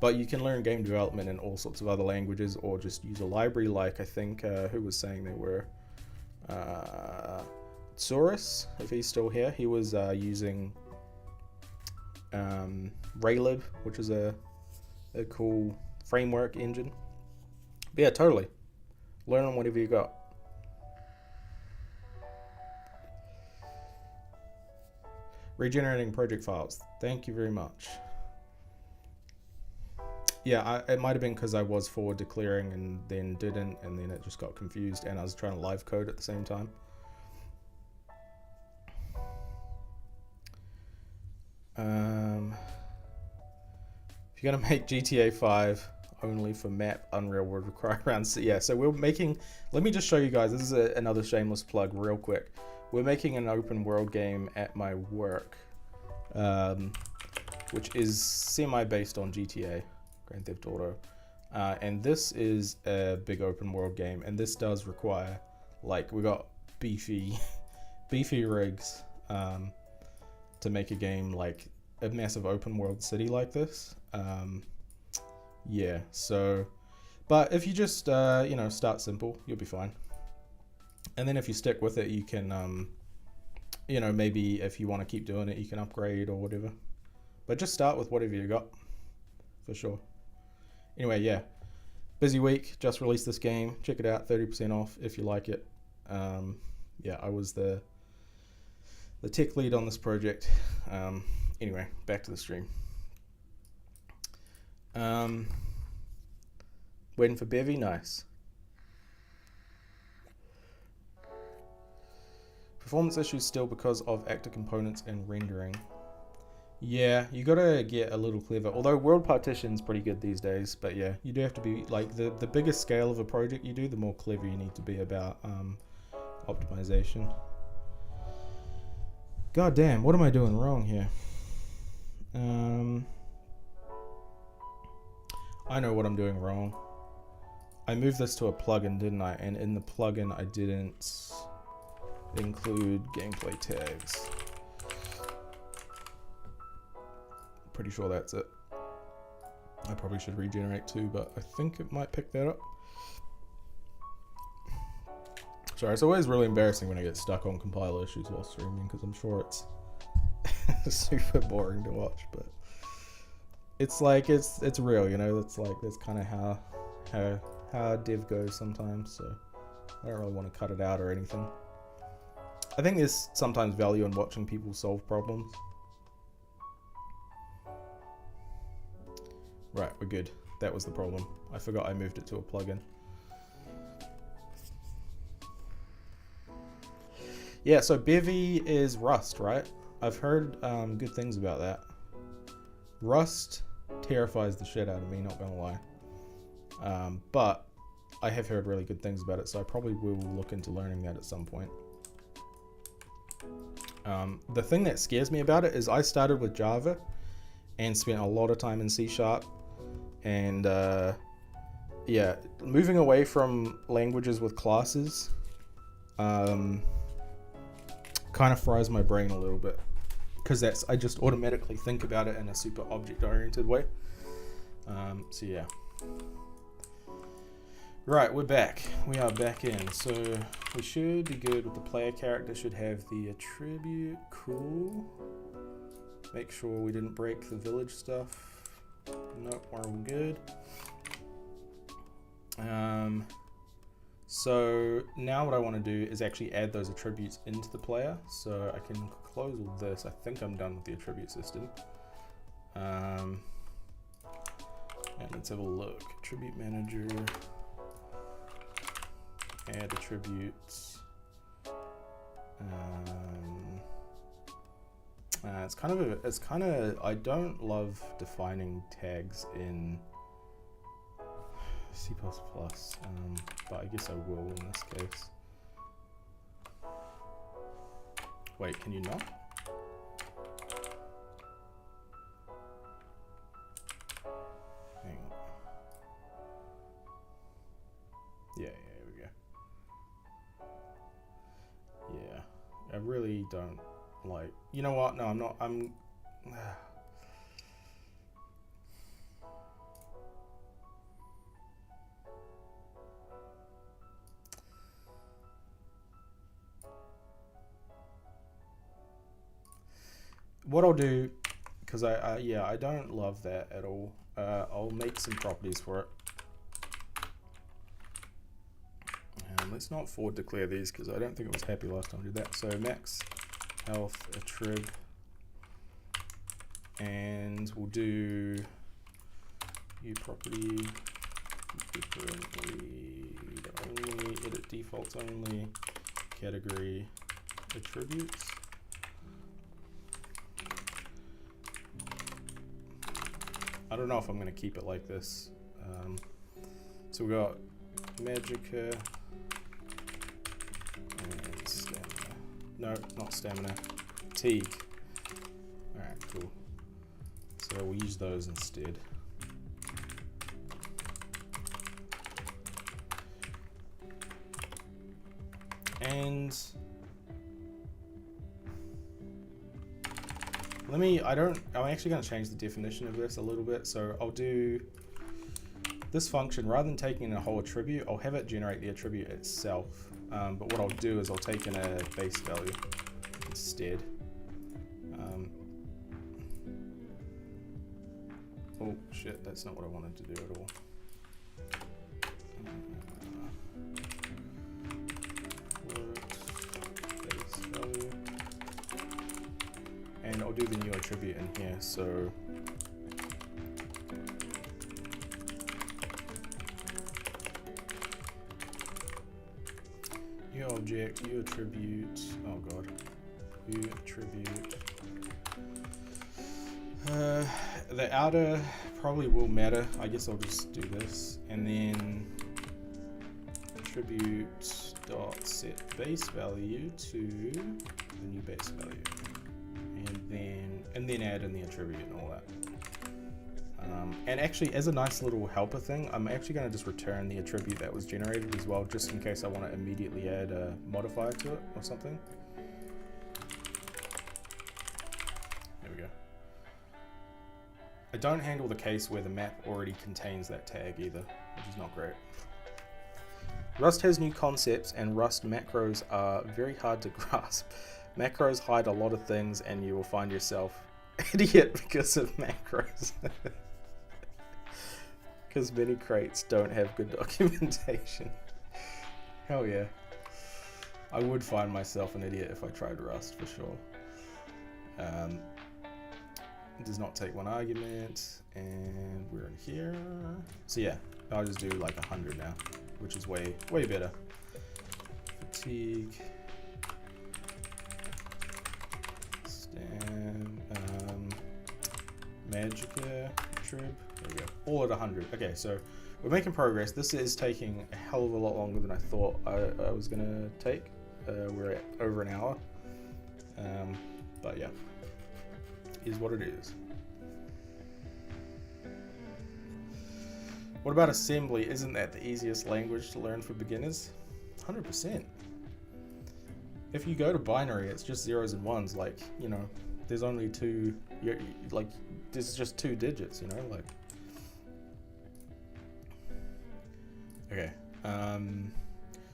but you can learn game development in all sorts of other languages or just use a library like I think who was saying they were Saurus, if he's still here. He was using Raylib, which is a cool framework engine. But yeah, totally. Learn on whatever you got. Regenerating project files. Thank you very much. Yeah, it might have been because I was forward declaring and then didn't, and then it just got confused, and I was trying to live code at the same time. If you're gonna make GTA 5, only for map Unreal would require around. So yeah, so we're making, let me just show you guys, this is another shameless plug real quick. We're making an open world game at my work, which is semi-based on GTA, Grand Theft Auto. And this is a big open world game, and this does require, like, we got beefy rigs to make a game like a massive open world city like this. Yeah, so, but if you just, you know, start simple, you'll be fine. And then if you stick with it, you can, you know, maybe if you want to keep doing it, you can upgrade or whatever. But just start with whatever you got, for sure. Anyway, yeah, busy week, just released this game. Check it out, 30% off if you like it. Yeah, I was the tech lead on this project. Anyway, back to the stream. Waiting for Bevy, nice. Performance issues still because of actor components and rendering. Yeah, you gotta get a little clever. Although world partition's pretty good these days, but yeah, you do have to be, like, the bigger scale of a project you do, the more clever you need to be about optimization. God damn, what am I doing wrong here? I know what I'm doing wrong. I moved this to a plugin, didn't I? And in the plugin, I didn't include gameplay tags. Pretty sure that's it. I probably should regenerate too, but I think it might pick that up. Sorry, it's always really embarrassing when I get stuck on compiler issues while streaming, because I'm sure it's super boring to watch, but it's like, it's real, you know. It's like, that's kind of how dev goes sometimes, so I don't really want to cut it out or anything. I think there's sometimes value in watching people solve problems. Right, we're good. That was the problem. I forgot I moved it to a plugin. Yeah, so Bevy is Rust, right? I've heard good things about that. Rust terrifies the shit out of me, not gonna lie. But I have heard really good things about it, so I probably will look into learning that at some point. The thing that scares me about it is I started with Java and spent a lot of time in C#. And yeah, moving away from languages with classes kind of fries my brain a little bit, because I just automatically think about it in a super object-oriented way. So yeah. Right, we're back. We are back in. So we should be good with the player character. Should have the attribute. Cool. Make sure we didn't break the village stuff. Nope, we're all good. So now what I want to do is actually add those attributes into the player. So I can close all this. I think I'm done with the attribute system. And let's have a look. Attribute manager. Add attributes. It's kind of, I don't love defining tags in C++, but I guess I will in this case. Wait, can you not? Hang on. Yeah, here we go. Yeah, I really don't like, you know what? No, I'm not. What I'll do, because I don't love that at all. I'll make some properties for it. Let's not forward declare these, because I don't think it was happy last time I did that. So max health attrib, and we'll do new property differently, only edit defaults only, category attributes. I don't know if I'm going to keep it like this. So we got Magica and Stamina. No, not Stamina. Fatigue. Alright, cool. So we'll use those instead. And I'm actually going to change the definition of this a little bit. So I'll do this function, rather than taking in a whole attribute, I'll have it generate the attribute itself. But what I'll do is I'll take in a base value instead. Oh shit, that's not what I wanted to do at all. Base value. And I'll do the new attribute in here, so new object, new attribute, oh god, new attribute. The outer probably will matter. I guess I'll just do this, and then attribute dot set base value to the new base value, and then add in the attribute and all that. And actually, as a nice little helper thing, I'm actually going to just return the attribute that was generated as well, just in case I want to immediately add a modifier to it or something. There we go. I don't handle the case where the map already contains that tag either, which is not great. Rust has new concepts, and Rust macros are very hard to grasp. Macros hide a lot of things, and you will find yourself idiot because of macros. Because many crates don't have good documentation. Hell yeah. I would find myself an idiot if I tried Rust for sure. It does not take one argument, and we're in here. So yeah, I'll just do like 100 now, which is way better. Fatigue. Magica trib. There we go. All at 100. Okay, so we're making progress. This is taking a hell of a lot longer than I thought I was gonna take. We're at over an hour. But yeah, is what it is. What about assembly? Isn't that the easiest language to learn for beginners? 100%. If you go to binary, it's just zeros and ones. Like, you know, there's only two. Like, there's just 2 digits. You know, like. Okay.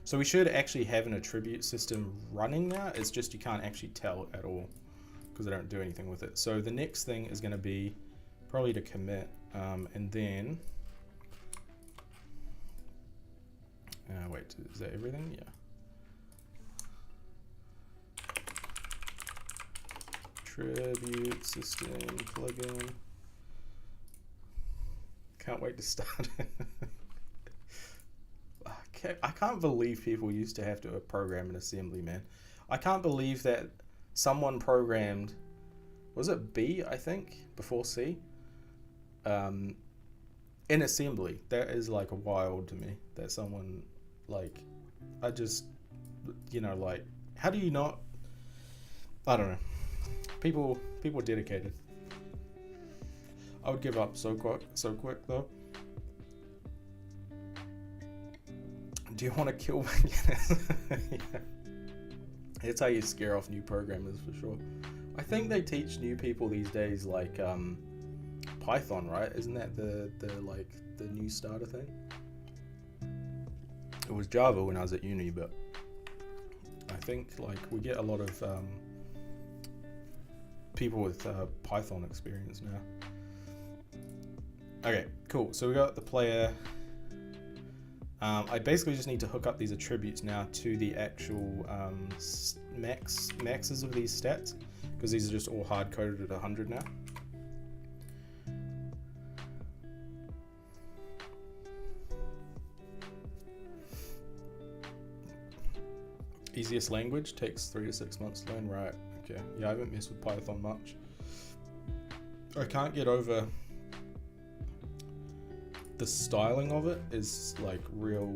So we should actually have an attribute system running now. It's just you can't actually tell at all because I don't do anything with it. So the next thing is going to be probably to commit, and then. Wait, is that everything? Yeah. Attribute system plugin. Can't wait to start it. I can't believe people used to have to program an assembly, man. I can't believe that someone programmed, was it B, I think, before C? In assembly. That is like wild to me that someone, like, I just, you know, like, how do you not, I don't know. People are dedicated. I would give up so quick though. Do you want to kill beginners? Yeah. That's how you scare off new programmers for sure. I think they teach new people these days like Python, right? Isn't that the new starter thing? It was Java when I was at uni, but I think like we get a lot of people with Python experience now. Okay, cool. So we got the player. I basically just need to hook up these attributes now to the actual maxes of these stats, because these are just all hard coded at 100 now. Easiest language, takes 3 to 6 months to learn, right? Okay, yeah, I haven't messed with Python much. I can't get over the styling of it is like real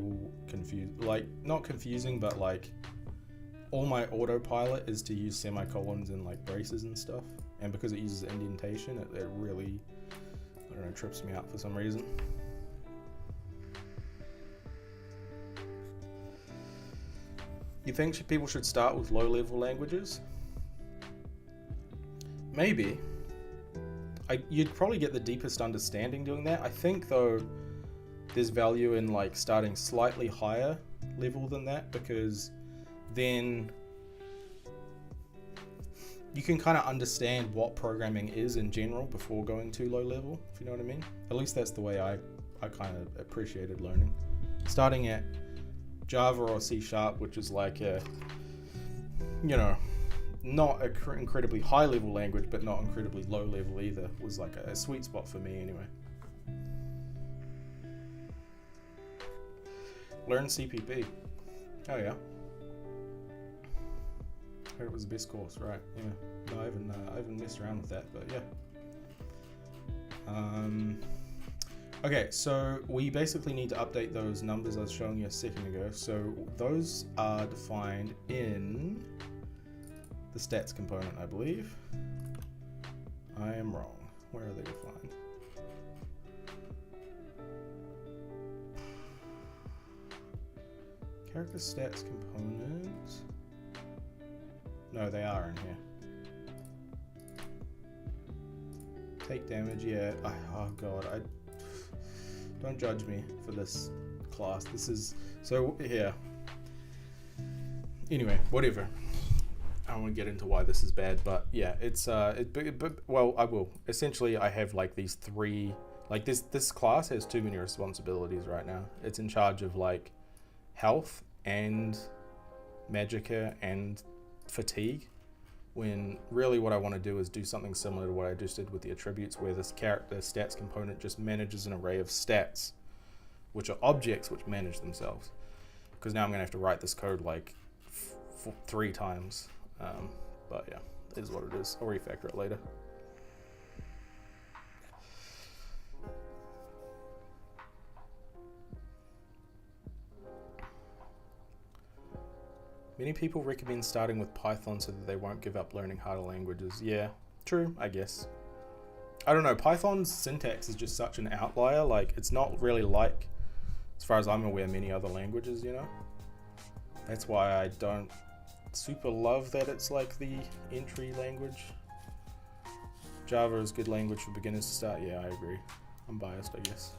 like not confusing, but like all my autopilot is to use semicolons and like braces and stuff, and because it uses indentation, it really, I don't know, trips me out for some reason. You think people should start with low-level languages? Maybe. You'd probably get the deepest understanding doing that. I think though there's value in like starting slightly higher level than that, because then you can kind of understand what programming is in general before going too low level, if you know what I mean. At least that's the way I kind of appreciated learning. Starting at Java or C#, which is like a, you know, not an incredibly high level language, but not incredibly low level either, was like a sweet spot for me anyway. Learn CPP. Oh yeah. I heard it was the best course, right? Yeah. No, I haven't messed around with that, but yeah. Okay, so we basically need to update those numbers I was showing you a second ago. So those are defined in the stats component, I believe. I am wrong. Where are they defined? Character stats components. No, they are in here. Take damage, yeah. Oh god, don't judge me for this class. This is so yeah. Anyway, whatever. I don't want to get into why this is bad, but yeah, it's well, I will. Essentially, I have like these three, like this class has too many responsibilities right now. It's in charge of like health and magicka and fatigue, when really what I want to do is do something similar to what I just did with the attributes, where this character stats component just manages an array of stats, which are objects which manage themselves. Because now I'm going to have to write this code like 3 times. But yeah, it is what it is. I'll refactor it later. Many people recommend starting with Python so that they won't give up learning harder languages. Yeah, true, I guess. I don't know, Python's syntax is just such an outlier. Like, it's not really like, as far as I'm aware, many other languages, you know? That's why I don't super love that it's like the entry language. Java is a good language for beginners to start. Yeah, I agree. I'm biased, I guess.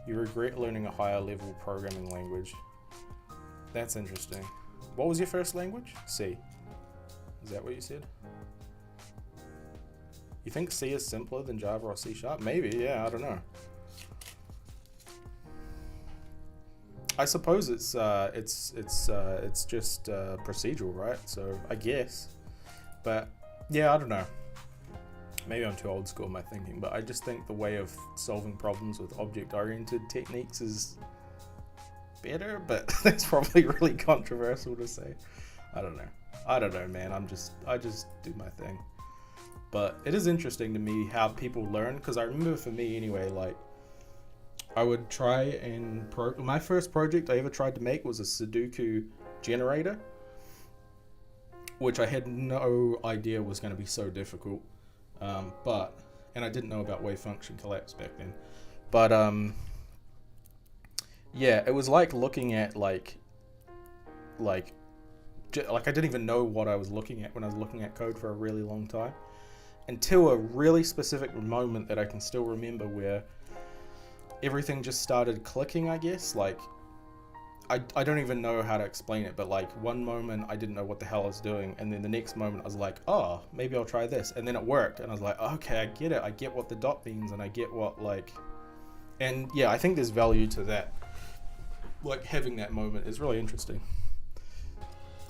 You regret learning a higher level programming language. That's interesting. What was your first language? C. Is that what you said? You think C is simpler than Java or C#? Maybe, yeah, I don't know. I suppose it's just procedural, right? So I guess, but yeah, I don't know. Maybe I'm too old school in my thinking, but I just think the way of solving problems with object-oriented techniques is better, but that's probably really controversial to say. I don't know, man. I just do my thing. But it is interesting to me how people learn, because I remember for me anyway, like, I would try and my first project I ever tried to make was a Sudoku generator, which I had no idea was going to be so difficult. And I didn't know about wave function collapse back then. But yeah, it was like looking at like I didn't even know what I was looking at when I was looking at code for a really long time, until a really specific moment that I can still remember, where everything just started clicking, I guess. Like, I don't even know how to explain it, but like one moment I didn't know what the hell I was doing, and then the next moment I was like, oh, maybe I'll try this, and then it worked, and I was like, okay, I get it, I get what the dot means, and I get what, like, and yeah, I think there's value to that. Like, having that moment is really interesting.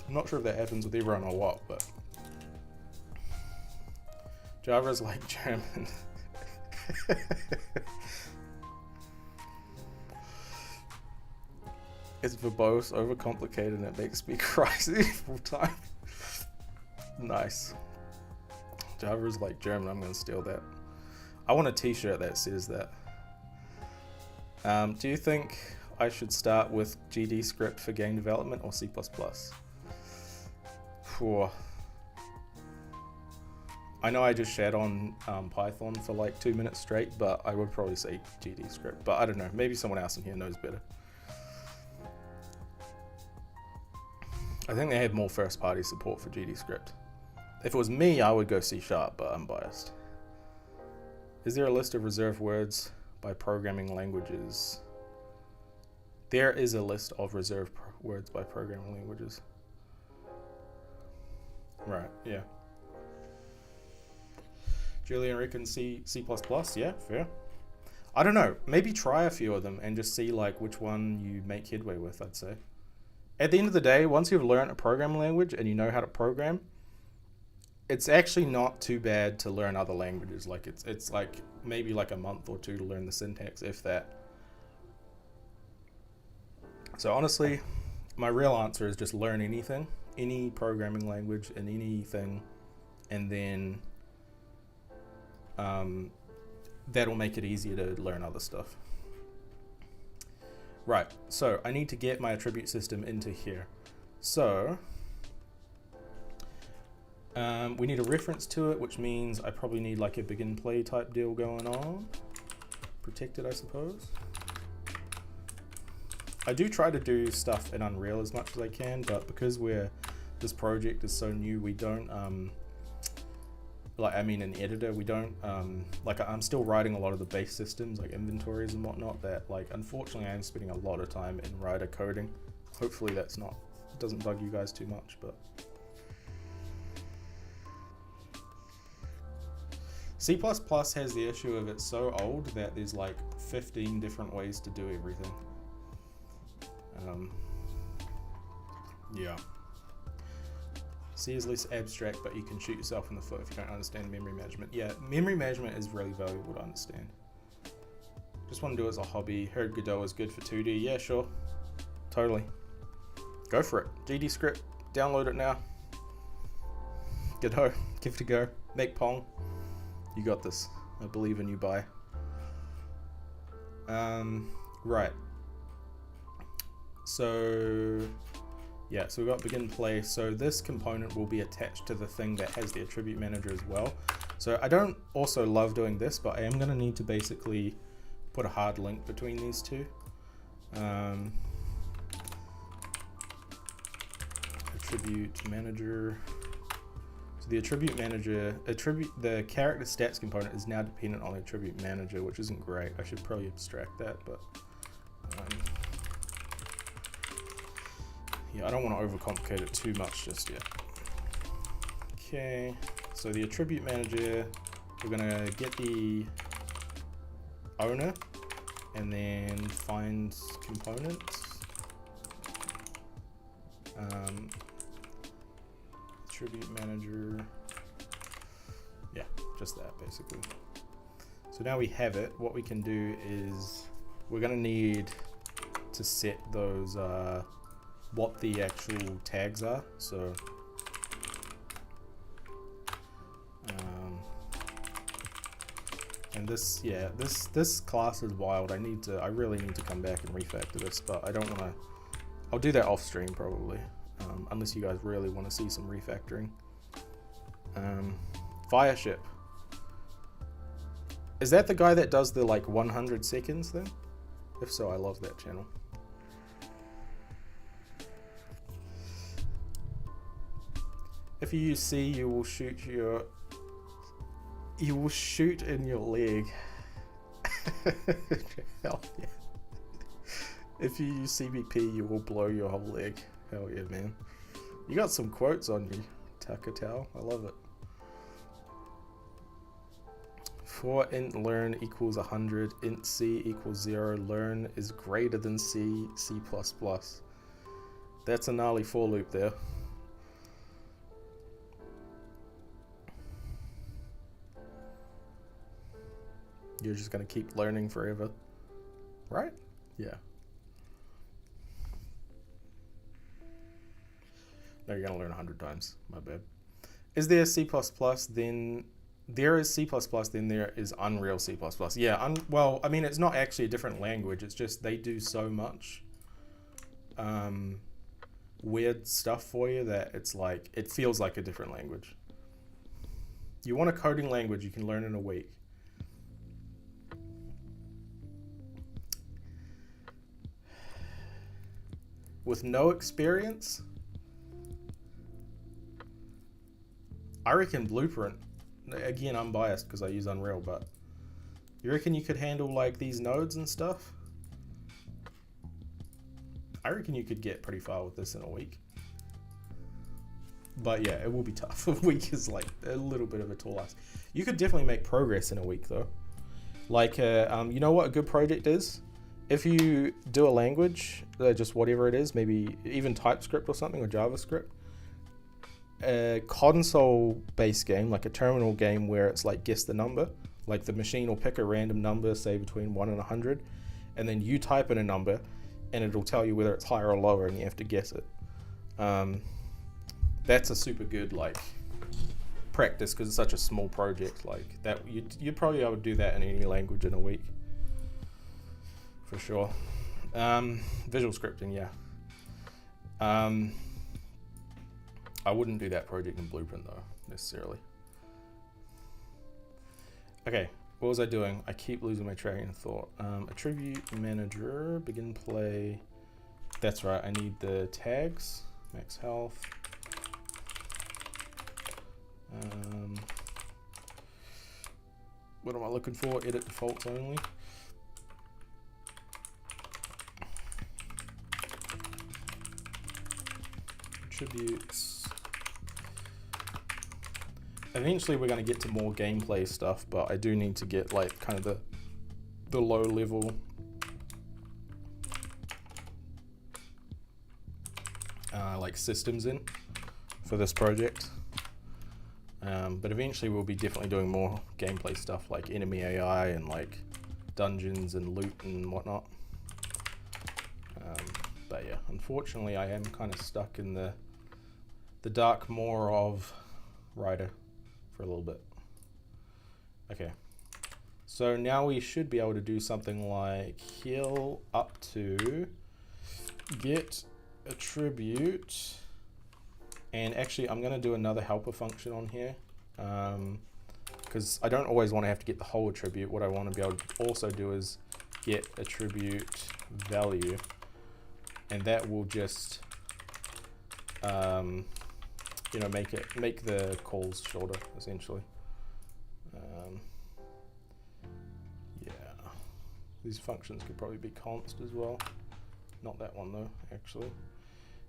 I'm not sure if that happens with everyone or what, but Java is like German. It's verbose, overcomplicated, and it makes me cry every time. Nice. Java's like German. I'm gonna steal that. I want a t-shirt that says that. Do you think I should start with GD script for game development or C++? I know I just shat on Python for like 2 minutes straight, but I would probably say GD script. But I don't know, maybe someone else in here knows better. I think they have more first-party support for GD script. If it was me, I would go C#, but I'm biased. Is there a list of reserved words by programming languages? There is a list of reserved words by programming languages. Right, yeah. Julian reckons C++, yeah, fair. I don't know, maybe try a few of them and just see like which one you make headway with, I'd say. At the end of the day, once you've learned a programming language and you know how to program, it's actually not too bad to learn other languages. Like it's like maybe like a month or two to learn the syntax, if that. So honestly, my real answer is just learn anything, any programming language and anything, and then that'll make it easier to learn other stuff. Right, so I need to get my attribute system into here. So we need a reference to it, which means I probably need like a begin play type deal going on. Protected, I suppose. I do try to do stuff in Unreal as much as I can, but because this project is so new, we don't in editor, we don't I'm still writing a lot of the base systems like inventories and whatnot that unfortunately I am spending a lot of time in writer coding. Hopefully doesn't bug you guys too much, but C++ has the issue of it's so old that there's like 15 different ways to do everything. Yeah. C is less abstract, but you can shoot yourself in the foot if you don't understand memory management. Yeah, memory management is really valuable to understand. Just want to do it as a hobby. Heard Godot is good for 2D. Yeah, sure. Totally. Go for it. GD script. Download it now. Godot. Give it a go. Make Pong. You got this. I believe in you, bye. Right. So we've got begin play. So this component will be attached to the thing that has the attribute manager as well. So I don't also love doing this, but I am going to need to basically put a hard link between these two. Attribute manager. So the attribute manager, the character stats component is now dependent on the attribute manager, which isn't great. I should probably abstract that, but yeah, I don't want to overcomplicate it too much just yet. Okay, so the attribute manager, we're gonna get the owner and then find components. Attribute manager, yeah, just that basically. So now we have it. What we can do is we're gonna need to set those what the actual tags are. So and this class is wild. I really need to come back and refactor this, but I don't want to. I'll do that off stream probably, unless you guys really want to see some refactoring. Fireship. Is that the guy that does the 100 seconds thing? If so, I love that channel. If you use C, you will shoot in your leg. Hell yeah. If you use CBP, you will blow your whole leg. Hell yeah, man. You got some quotes on you, Takatao. I love it. For int learn equals 100, int C equals 0, learn is greater than C, C++. That's a gnarly for loop there. You're just going to keep learning forever, right? Yeah. No, you're going to learn 100 times. My bad. Is there C++? Then there is C++. Then there is Unreal C++. Yeah. Well, I mean, it's not actually a different language. It's just they do so much weird stuff for you that it's like it feels like a different language. You want a coding language you can learn in a week. With no experience, I reckon Blueprint. Again, I'm biased because I use Unreal, but you reckon you could handle like these nodes and stuff? I reckon you could get pretty far with this in a week. But yeah, it will be tough. A week is like a little bit of a tall ask. You could definitely make progress in a week though. Like, you know what a good project is? If you do a language, just whatever it is, maybe even TypeScript or something, or JavaScript, a console-based game, like a terminal game where it's like guess the number, like the machine will pick a random number, say between 1 and 100, and then you type in a number, and it'll tell you whether it's higher or lower, and you have to guess it. That's a super good like practice because it's such a small project. Like that, you'd probably be able to do that in any language in a week, for sure. Visual scripting, yeah. I wouldn't do that project in Blueprint though, necessarily. Okay, what was I doing? I keep losing my train of thought. Attribute manager, begin play. That's right, I need the tags, max health. What am I looking for? Edit defaults only. Attributes. Eventually we're going to get to more gameplay stuff, but I do need to get like kind of the low level like systems in for this project. But eventually we'll be definitely doing more gameplay stuff like enemy AI and like dungeons and loot and whatnot. But yeah, unfortunately I am kind of stuck in the dark maw of Rider for a little bit. Okay, so now we should be able to do something like heal up to get attribute, and actually I'm going to do another helper function on here because I don't always want to have to get the whole attribute. What I want to be able to also do is get attribute value, and that will just you know, make the calls shorter essentially. Yeah, these functions could probably be const as well. Not that one though, actually.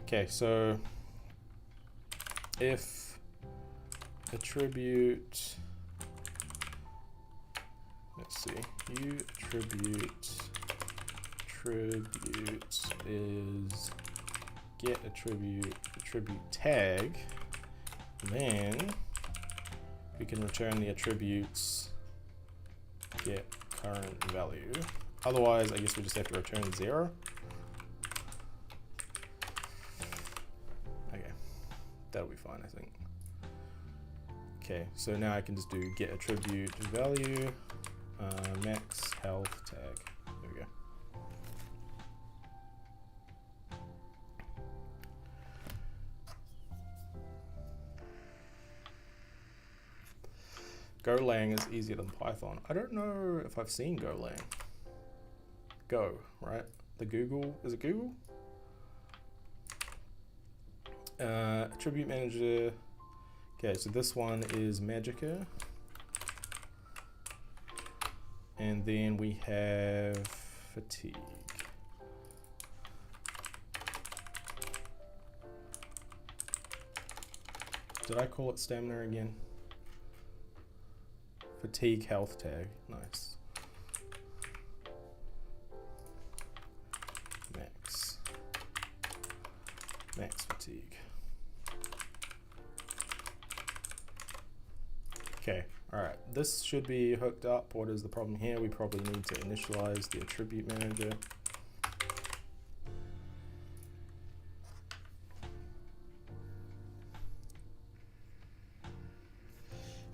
Okay, so if attribute, let's see, u attribute is get attribute tag, then we can return the attributes get current value. Otherwise, I guess we just have to return 0. Okay, that'll be fine, I think. Okay, so now I can just do get attribute value, max health tag. There we go. Golang is easier than Python. I don't know if I've seen Golang. Go, right? The Google, is it Google? Attribute manager. Okay, so this one is Magica. And then we have fatigue. Did I call it stamina again? Fatigue health tag, nice. Max fatigue. Okay, all right, this should be hooked up. What is the problem here? We probably need to initialize the attribute manager.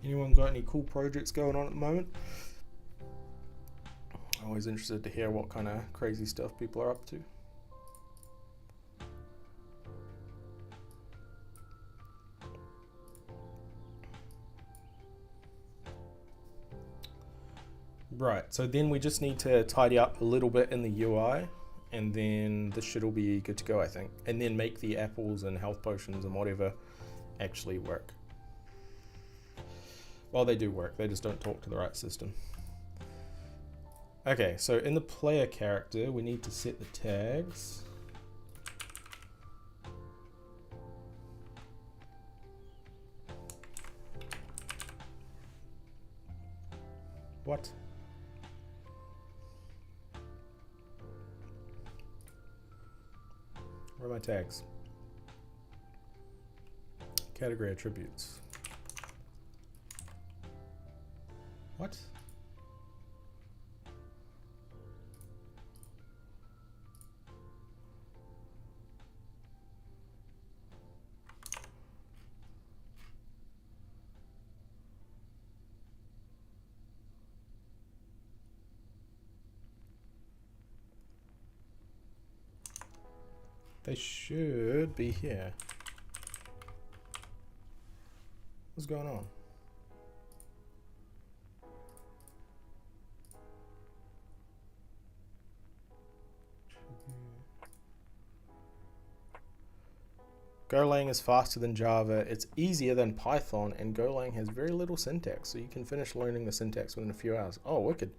Anyone got any cool projects going on at the moment? Always interested to hear what kind of crazy stuff people are up to. Right, so then we just need to tidy up a little bit in the UI, and then this shit will be good to go, I think. And then make the apples and health potions and whatever actually work. Well, they do work, they just don't talk to the right system. Okay, so in the player character, we need to set the tags. What? Where are my tags? Category attributes. What? They should be here. What's going on? Golang is faster than Java, it's easier than Python, and Golang has very little syntax, so you can finish learning the syntax within a few hours. Oh, wicked.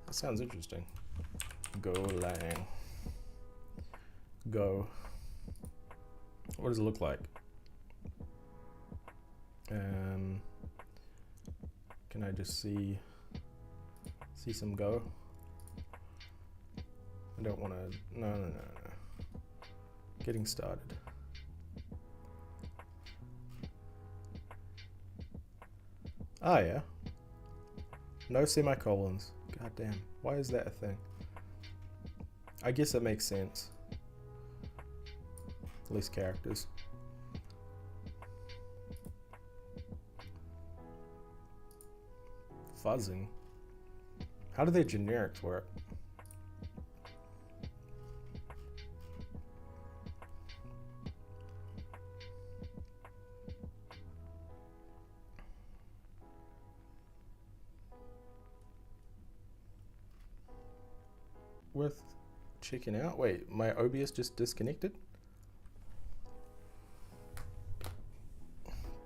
That sounds interesting. Golang. Go. What does it look like? Can I just see some Go? I don't want to. No. Getting started. Ah, yeah. No semicolons. God damn. Why is that a thing? I guess it makes sense. Less characters. Fuzzing. How do their generics work? Worth checking out. Wait, my OBS just disconnected?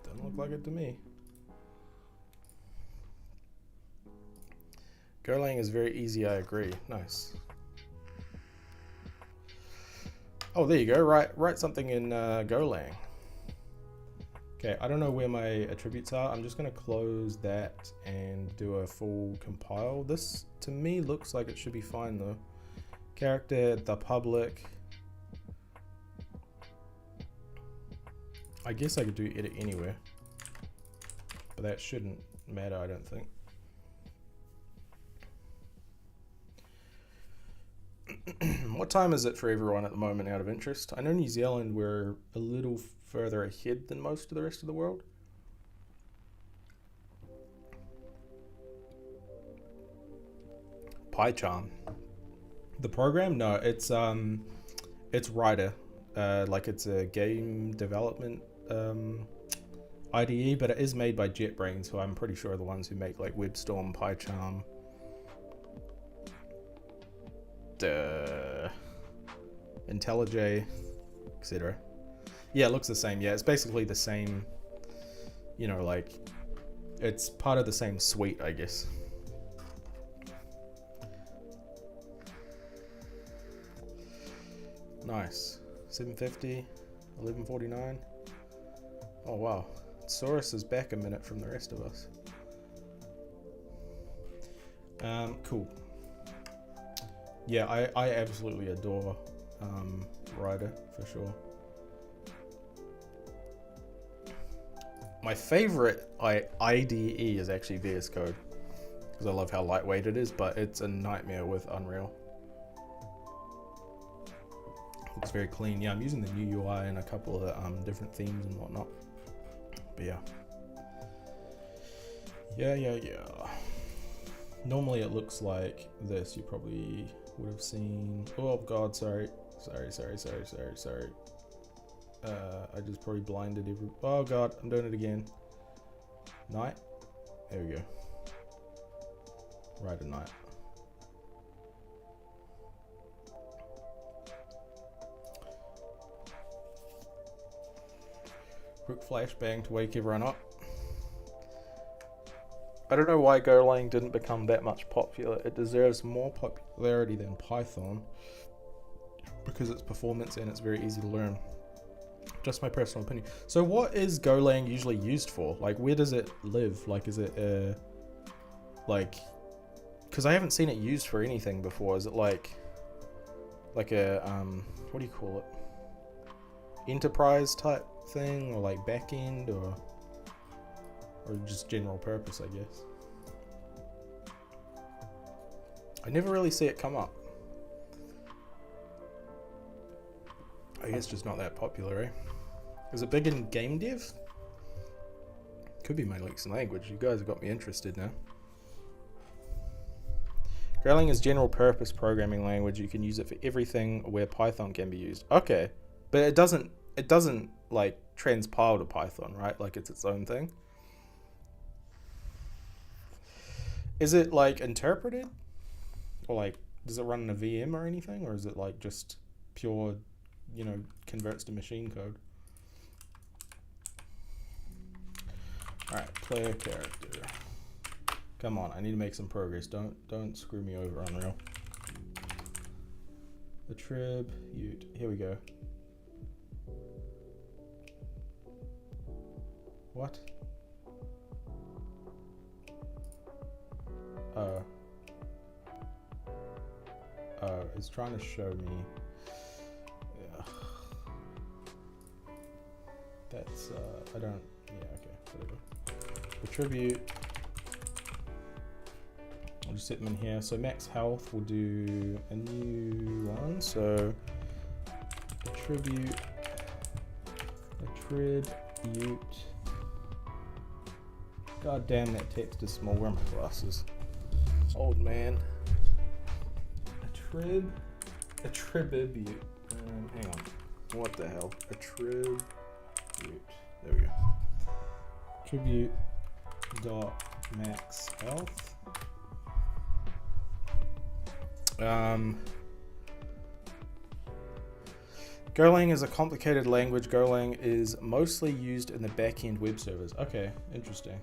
Doesn't look like it to me. Golang is very easy, I agree. Nice. Oh, there you go. Write something in Golang. Okay, I don't know where my attributes are. I'm just going to close that and do a full compile. This, to me, looks like it should be fine, though. Character, the public. I guess I could do edit anywhere, but that shouldn't matter, I don't think. What time is it for everyone at the moment, out of interest? I know New Zealand, we're a little further ahead than most of the rest of the world. PyCharm. The program? No, it's Rider. Like it's a game development IDE, but it is made by JetBrains, who I'm pretty sure are the ones who make like WebStorm, PyCharm, IntelliJ, etc. Yeah, it looks the same. Yeah, it's basically the same, you know, like it's part of the same suite, I guess. Nice. 750, 1149. Oh wow. Saurus is back a minute from the rest of us. Cool. Yeah, I absolutely adore Rider for sure. My favorite IDE is actually VS Code because I love how lightweight it is, but it's a nightmare with Unreal. Looks very clean. Yeah, I'm using the new UI and a couple of different themes and whatnot. But yeah. Yeah. Normally it looks like this. You probably would have seen... Oh god, sorry. Sorry. I just probably blinded every... Oh god, I'm doing it again. Night. There we go. Right at night. Quick flashbang to wake everyone up. I don't know why Golang didn't become that much popular. It deserves more popularity than Python because its performance and it's very easy to learn. Just my personal opinion. So what is Golang usually used for? Like, where does it live? Like, is it like, because I haven't seen it used for anything before. Is it like a what do you call it? Enterprise type thing, or like backend, or just general purpose, I guess. I never really see it come up. I guess just not that popular, eh? Is it big in game dev? Could be my Leaks language. You guys have got me interested now. Golang is general purpose programming language. You can use it for everything where Python can be used. Okay, but it doesn't like transpile to Python, right? Like it's its own thing. Is it like interpreted, or like does it run in a VM or anything, or is it like just pure, converts to machine code? All right, player character. Come on, I need to make some progress. Don't screw me over, Unreal. Attribute. Here we go. What? It's trying to show me. Yeah. That's I don't. Yeah. Okay. Whatever. Attribute. I'll just set them in here. So max health, we'll do a new one. So attribute. God damn, that text is small. Where are my glasses? Old man. Attribute. Hang on. What the hell? Attribute. There we go. Attribute dot max health. Golang is a complicated language. Golang is mostly used in the back-end web servers. Okay, interesting.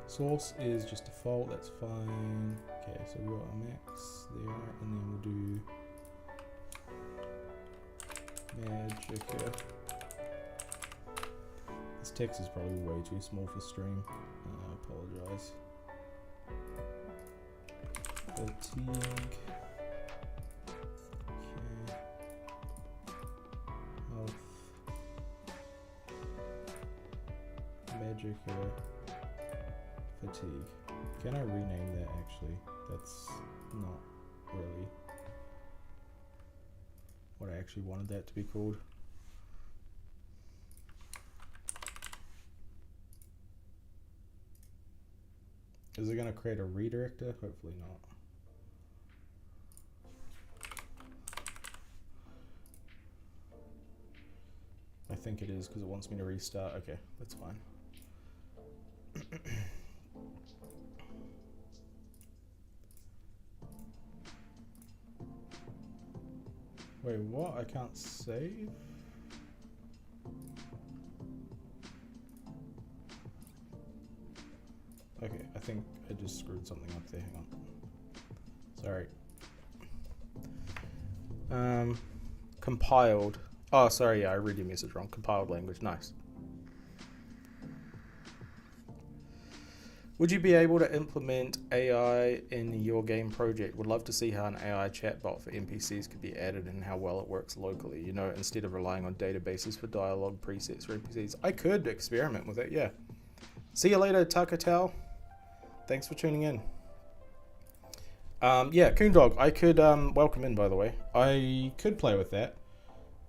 Source is just default, that's fine. Okay, so we've got a max there, and then we'll do magic. This text is probably way too small for stream. I apologize. Fatigue. Okay. Health. Magic. Fatigue. Can I rename that actually? That's not really what I actually wanted that to be called. Is it going to create a redirector? Hopefully not. I think it is because it wants me to restart. Okay, that's fine. Wait, what? I can't save? Okay, I think I just screwed something up there. Hang on. Sorry. Compiled. Oh, sorry, yeah, I read your message wrong. Compiled language, nice. Would you be able to implement AI in your game project? Would love to see how an AI chatbot for NPCs could be added and how well it works locally, instead of relying on databases for dialogue presets for NPCs. I could experiment with it, yeah. See you later, Takatal. Thanks for tuning in. Yeah, Coondog, I could, welcome in, by the way. I could play with that.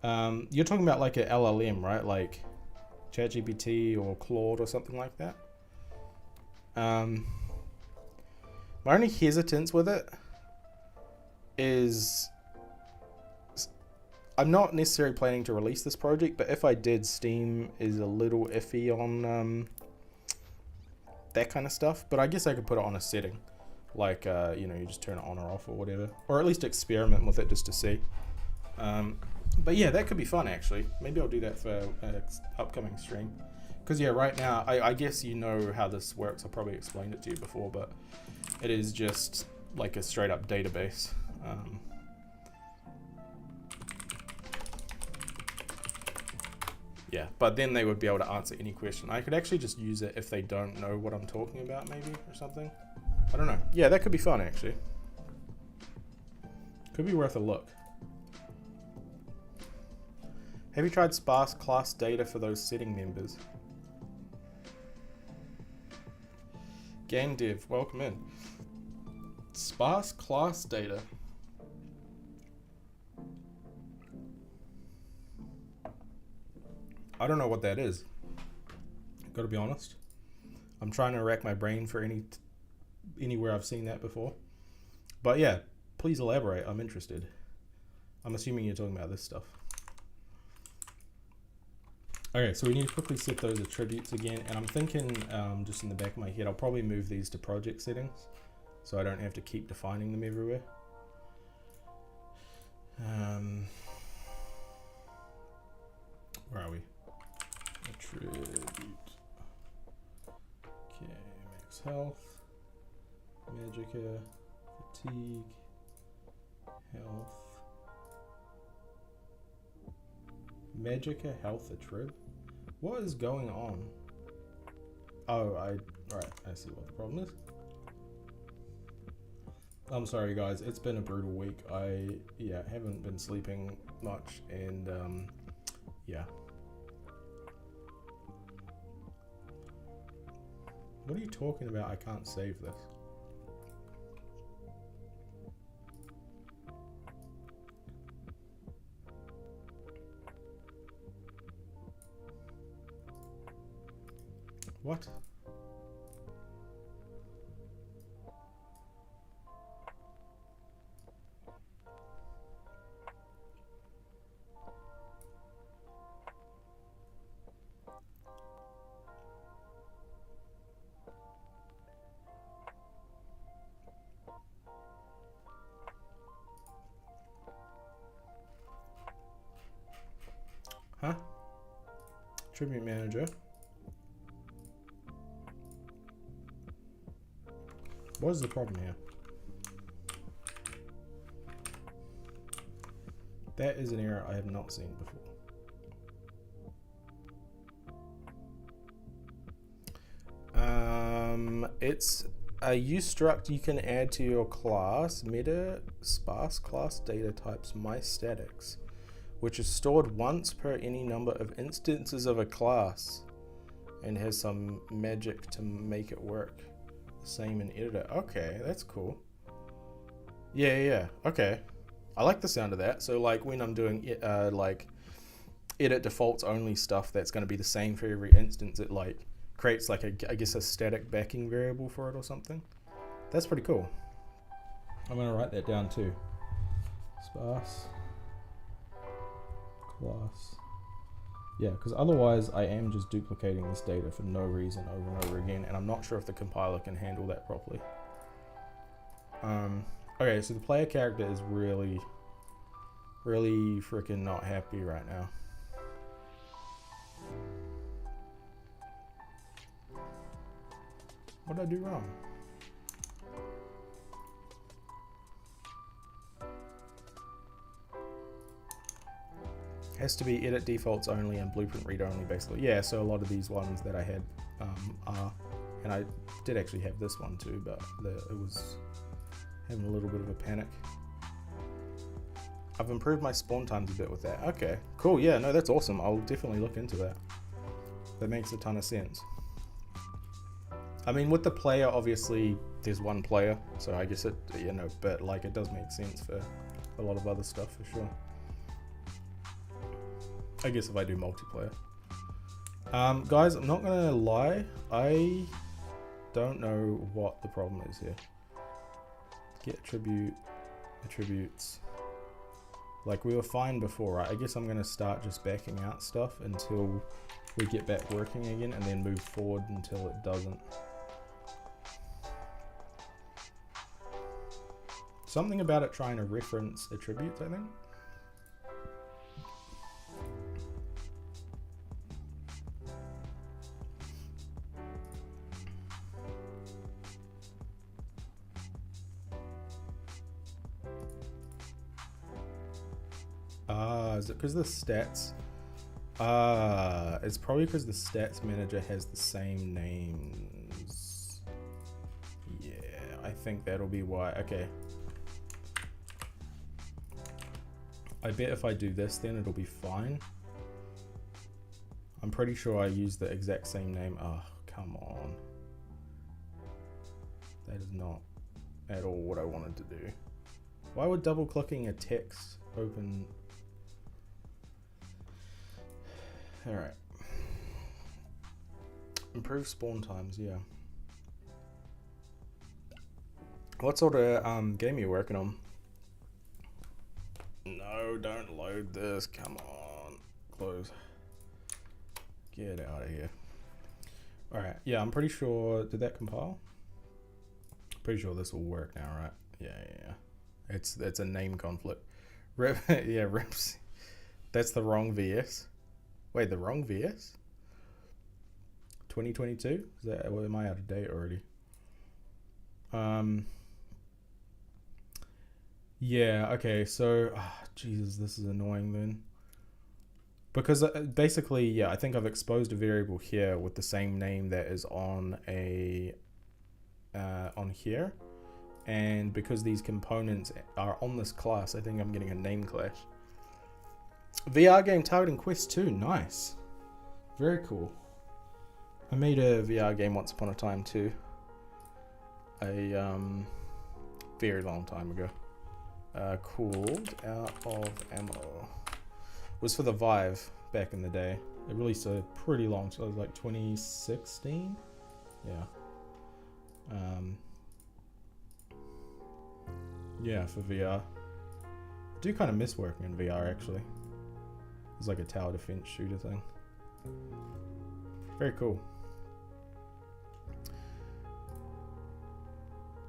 You're talking about like a LLM, right? Like ChatGPT or Claude or something like that. My only hesitance with it is I'm not necessarily planning to release this project, but if I did, Steam is a little iffy on that kind of stuff. But I guess I could put it on a setting, like you just turn it on or off or whatever, or at least experiment with it just to see. But yeah, that could be fun actually. Maybe I'll do that for an upcoming stream. Because yeah, right now, I guess you know how this works. I probably explained it to you before, but it is just like a straight up database. Yeah, but then they would be able to answer any question. I could actually just use it if they don't know what I'm talking about, maybe, or something. I don't know. Yeah, that could be fun, actually. Could be worth a look. Have you tried sparse class data for those setting members? Game dev, welcome in. Sparse class data. I don't know what that is. Gotta be honest. I'm trying to rack my brain for anywhere I've seen that before. But yeah, please elaborate. I'm interested. I'm assuming you're talking about this stuff. Okay, so we need to quickly set those attributes again. And I'm thinking, just in the back of my head, I'll probably move these to project settings so I don't have to keep defining them everywhere. Where are we? Attribute. Okay, max health, magicka, fatigue, health. Magicka health attrib? What is going on? Oh, right, I see what the problem is. I'm sorry guys, it's been a brutal week. I haven't been sleeping much and yeah. What are you talking about? I can't save this. What? Huh? Tribute manager. What is the problem here? That is an error I have not seen before. It's a use struct you can add to your class meta sparse class data types myStatics, which is stored once per any number of instances of a class and has some magic to make it work. Same in editor. Okay, that's cool. Yeah. Okay. I like the sound of that. So like when I'm doing like edit defaults only stuff that's going to be the same for every instance, it like creates like I guess a static backing variable for it or something. That's pretty cool. I'm going to write that down too. Sparse class. Yeah, because otherwise I am just duplicating this data for no reason over and over again, and I'm not sure if the compiler can handle that properly. Okay, so the player character is really freaking not happy right now. What did I do wrong? Has to be edit defaults only and blueprint read only, basically. Yeah, so a lot of these ones that I had are, and I did actually have this one too, but it was having a little bit of a panic. I've improved my spawn times a bit with that. Okay, cool. Yeah, no, that's awesome. I'll definitely look into that. That makes a ton of sense. I mean, with the player, obviously there's one player, so I guess it, but like it does make sense for a lot of other stuff for sure. I guess if I do multiplayer. Guys, I'm not gonna lie. I don't know what the problem is here. Get attributes. Like we were fine before, right? I guess I'm gonna start just backing out stuff until we get back working again, and then move forward until it doesn't. Something about it trying to reference attributes, I think. Is it because the stats? It's probably because the stats manager has the same names. Yeah, I think that'll be why. Okay. I bet if I do this, then it'll be fine. I'm pretty sure I used the exact same name. Oh, come on. That is not at all what I wanted to do. Why would double clicking a text open? Alright. Improve spawn times, yeah. What sort of game are you working on? No, don't load this. Come on. Close. Get out of here. Alright, yeah, I'm pretty sure. Did that compile? Pretty sure this will work now, right? Yeah. It's a name conflict. Yeah, Rips. That's the wrong VS. Wait, the wrong VS? 2022? Is that, well, am I out of date already? Yeah, okay, so Jesus, this is annoying then. Because basically, yeah, I think I've exposed a variable here with the same name that is on a on here. And because these components are on this class, I think I'm getting a name clash. VR game targeting Quest 2, nice. Very cool. I made a VR game once upon a time too. A very long time ago. Called Out of Ammo. It was for the Vive back in the day. It released a pretty long, so it was like 2016. Yeah. Yeah, for VR. I do kind of miss working in VR actually. It's like a tower defense shooter thing. Very cool.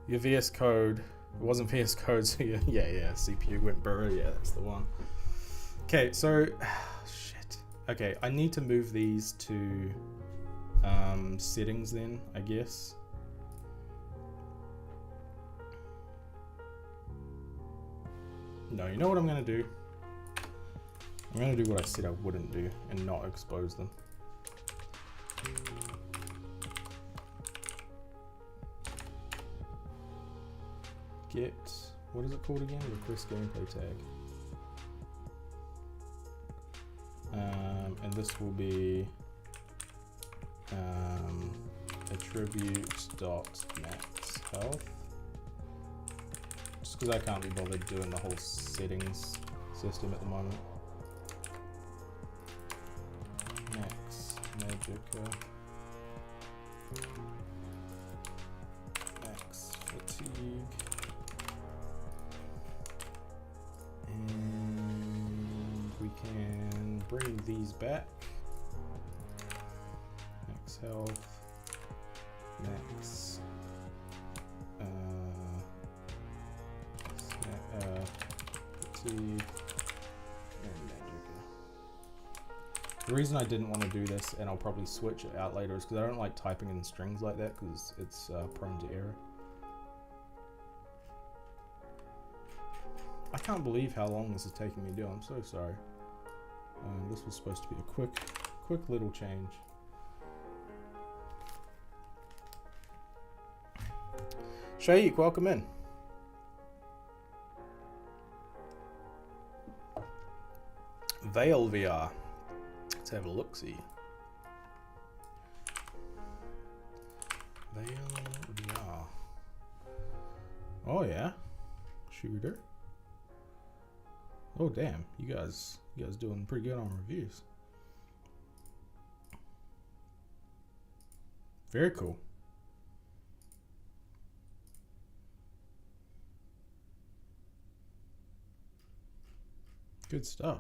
Your VS Code. It wasn't VS Code, so yeah, CPU went burrow. Yeah, that's the one. Okay, so shit. Okay, I need to move these to settings then, I guess. No, you know what I'm gonna do? I'm gonna do what I said I wouldn't do and not expose them. Get, what is it called again? Request gameplay tag. And this will be attributes.max health. Just because I can't be bothered doing the whole settings system at the moment. Max magicka. Max fatigue. And we can bring these back. Max health. Max fatigue. The reason I didn't want to do this, and I'll probably switch it out later, is because I don't like typing in strings like that because it's prone to error. I can't believe how long this is taking me to do. I'm so sorry. This was supposed to be a quick little change. Shaik, welcome in. Veil VR. Let's have a look-see. Veil VR. Oh yeah. Shooter. Oh damn, you guys You guys doing pretty good on reviews. Very cool. Good stuff.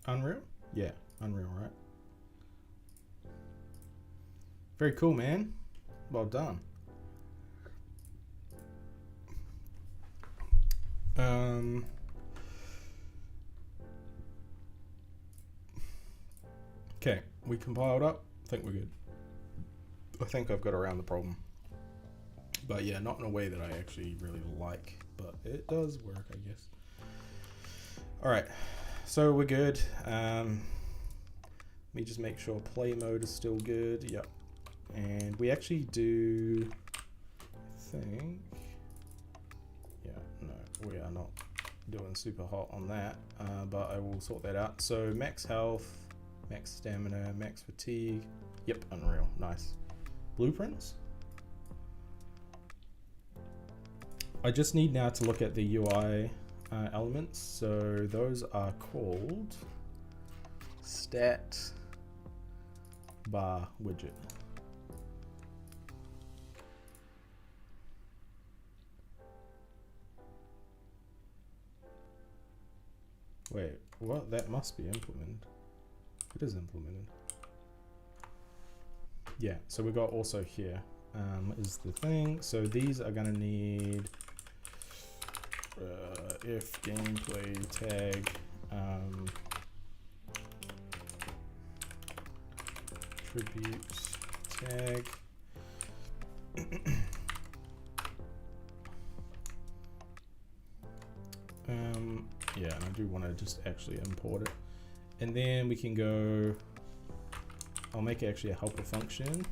Unreal? Yeah, Unreal, right? Very cool, man. Well done. Okay, we compiled up. I think we're good. I think I've got around the problem. But yeah, not in a way that I actually really like, but it does work, I guess. All right, so we're good. Let me just make sure play mode is still good. Yep. And we actually do, I think, yeah, no, we are not doing super hot on that, but I will sort that out. So max health, max stamina, max fatigue. Yep, Unreal, nice. Blueprints. I just need now to look at the UI elements. So those are called stat bar widget. Wait, what? That must be implemented. It is implemented. Yeah, so we got also here is the thing. So these are gonna need if gameplay tag attributes tag yeah, and I do want to just actually import it, and then we can go, I'll make it actually a helper function.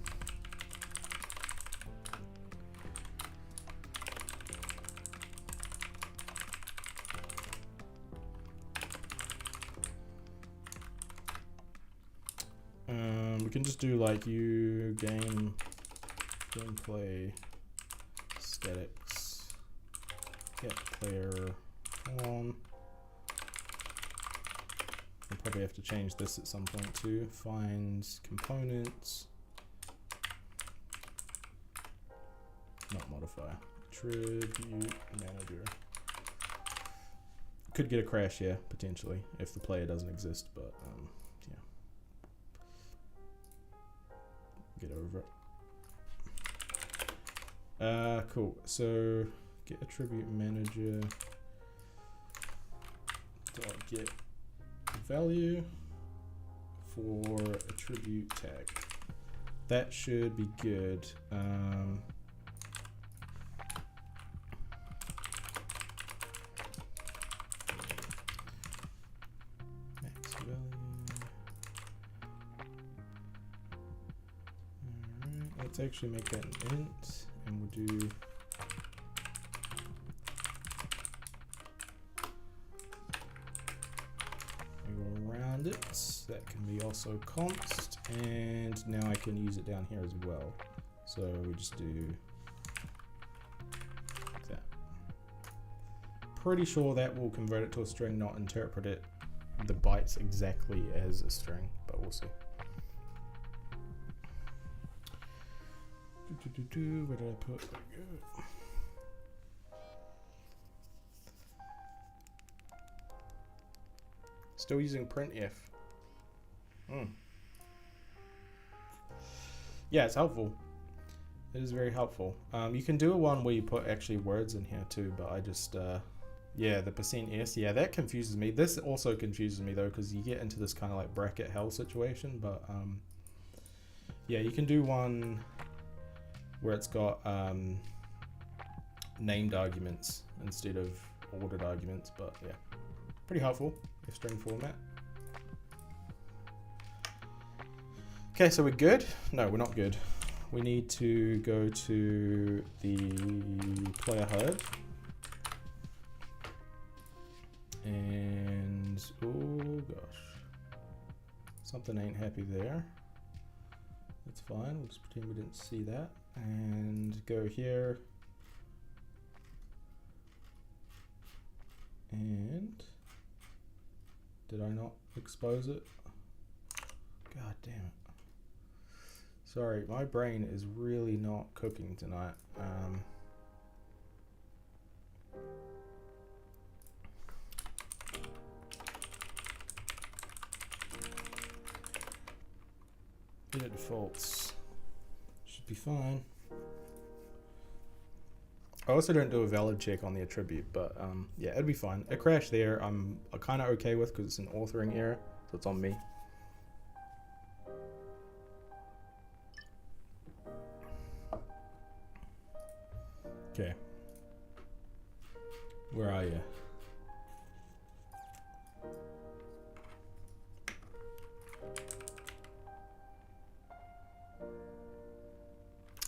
We can just do like gameplay statics get player on. We'll probably have to change this at some point too. Finds components, not modify, attribute manager. Could get a crash here potentially if the player doesn't exist, but yeah, get over it. Cool. So get attribute manager dot get value for attribute tag. That should be good. Max value. Alright, let's actually make that an int, and we'll do around it. That can be also const, and now I can use it down here as well. So we just do that. Pretty sure that will convert it to a string, not interpret it the bytes exactly as a string, but we'll see. Where did I put? There we go. Still using printf. Yeah, it's helpful. It is very helpful. You can do a one where you put actually words in here too, but I just yeah, the %s, yeah, that confuses me. This also confuses me though, because you get into this kind of like bracket hell situation, but yeah, you can do one where it's got named arguments instead of ordered arguments, but yeah, pretty helpful if string format. Okay, so we're good? No, we're not good. We need to go to the player HUD, and oh gosh, something ain't happy there. That's fine, we'll just pretend we didn't see that, and go here, And did I not expose it? God damn it. Sorry, my brain is really not cooking tonight. Edit defaults. Should be fine. I also don't do a valid check on the attribute, but yeah, it'd be fine. A crash there I'm kind of okay with because it's an authoring error, so it's on me. Okay. Where are you?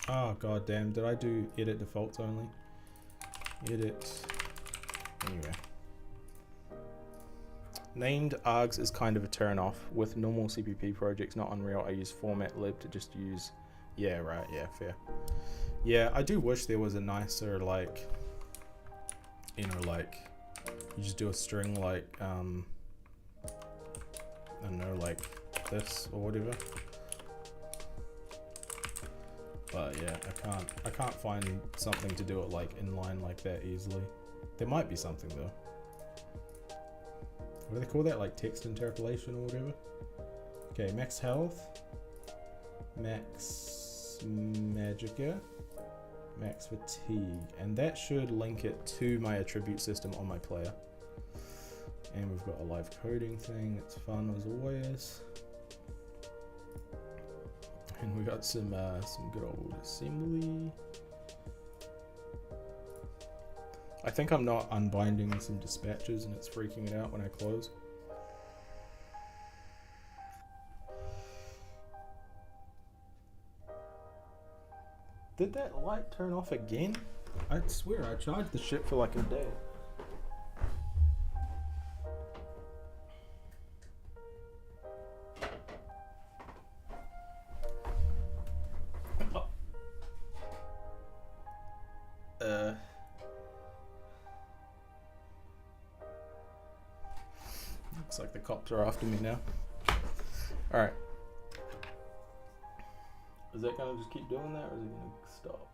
Oh god damn, did I do edit defaults only? Edit. Anyway. Named args is kind of a turn off. With normal CPP projects, not Unreal, I use format lib to just use. Yeah, right, yeah, fair. Yeah, I do wish there was a nicer, like, you know, like, you just do a string like, I don't know, like this or whatever. But yeah, I can't find something to do it like inline like that easily. There might be something though. What do they call that? Like text interpolation or whatever? Okay, max health, max magicka, max fatigue, and that should link it to my attribute system on my player. And we've got a live coding thing, it's fun as always. And we got some good old assembly. I think I'm not unbinding some dispatches and it's freaking it out when I close. Did that light turn off again? I swear I charged the shit for like a day. Looks like the cops are after me now. Alright. Is that gonna just keep doing that or is it gonna stop?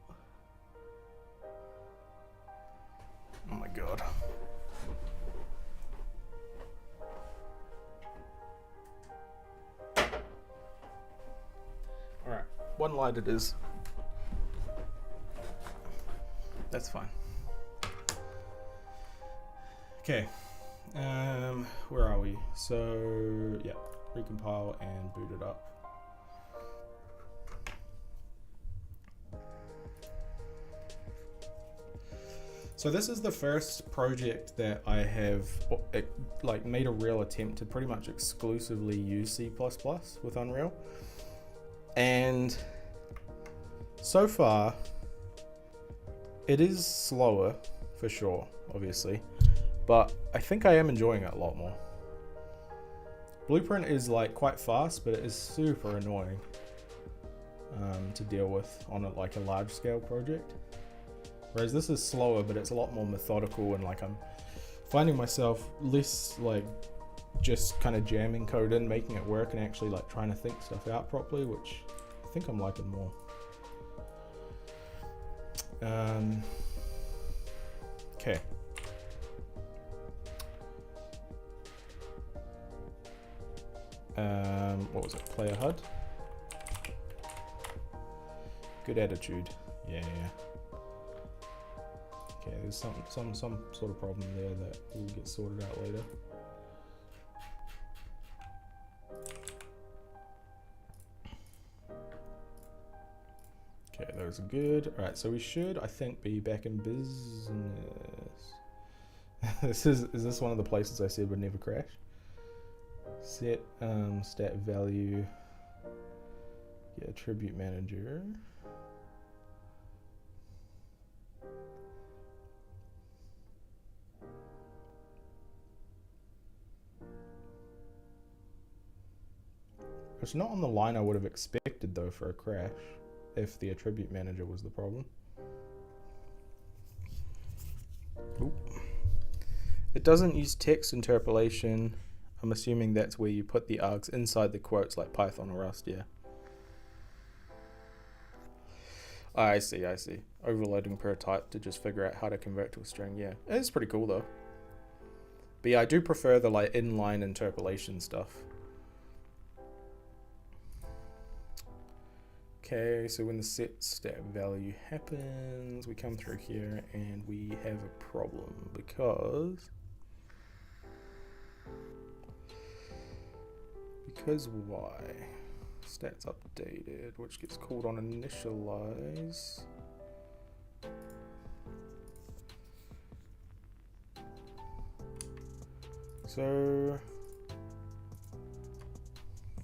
Oh my god. Alright, one light it is. That's fine. Okay. Where are we? So, yeah, recompile and boot it up. So this is the first project that I have like made a real attempt to pretty much exclusively use C++ with Unreal. And so far, it is slower for sure, obviously. But I think I am enjoying it a lot more. Blueprint is like quite fast, but it is super annoying to deal with on like a large scale project. Whereas this is slower, but it's a lot more methodical and like I'm finding myself less like just kind of jamming code in, making it work and actually like trying to think stuff out properly, which I think I'm liking more. Okay. What was it? Player HUD. Good attitude. Yeah. Okay, there's some sort of problem there that will get sorted out later. Okay, those are good. All right, so we should, I think, be back in business. Is this one of the places I said would never crash? Set stat value. Yeah, attribute manager. It's not on the line I would have expected though for a crash, if the attribute manager was the problem. Oop. It doesn't use text interpolation. I'm assuming that's where you put the args inside the quotes like Python or Rust, yeah. I see. Overloading per type to just figure out how to convert to a string, yeah. It is pretty cool though. But yeah, I do prefer the like inline interpolation stuff. Okay, so when the set stat value happens, we come through here and we have a problem because why? Stats updated, which gets called on initialize. So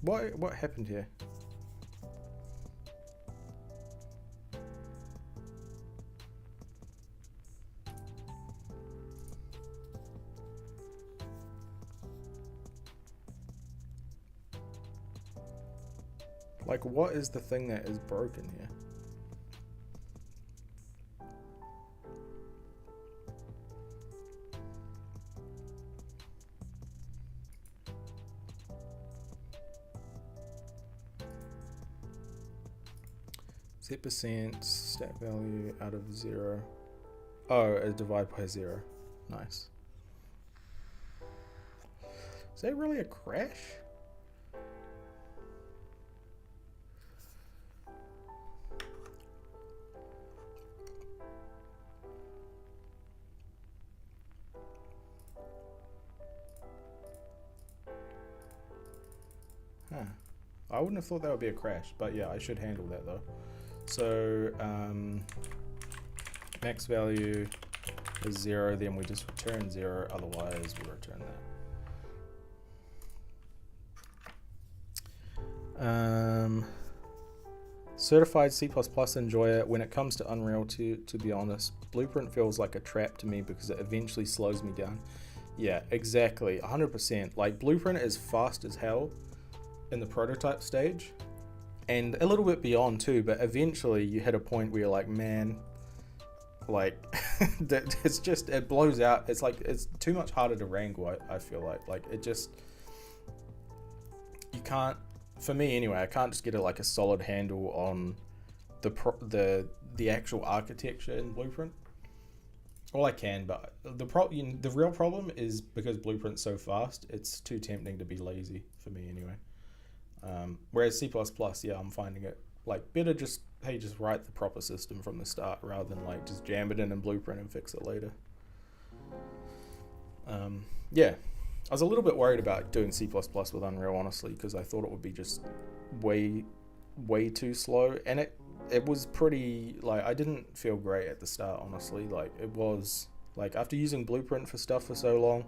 what happened here? Like, what is the thing that is broken here? Set percent stat value out of 0. Oh, divide by 0. Nice. Is that really a crash? Huh. I wouldn't have thought that would be a crash, but yeah, I should handle that though. So max value is 0, then we just return 0, otherwise we return that. Certified C++ enjoyer. When it comes to Unreal, to be honest, Blueprint feels like a trap to me because it eventually slows me down. Yeah, exactly, 100%. Like, Blueprint is fast as hell in the prototype stage and a little bit beyond too, but eventually you hit a point where you're like, man, like it's just, it blows out. It's like, it's too much harder to wrangle. I feel like it just, you can't, for me anyway, I can't just get a solid handle on the actual architecture in Blueprint. Well, I can, but the real problem is because Blueprint's so fast, it's too tempting to be lazy for me anyway. Whereas C++, yeah, I'm finding it like better just write the proper system from the start rather than like just jam it in Blueprint and fix it later. Yeah, I was a little bit worried about doing C++ with Unreal, honestly, because I thought it would be just way too slow, and it was pretty, like, I didn't feel great at the start, honestly. Like, it was like, after using Blueprint for stuff for so long,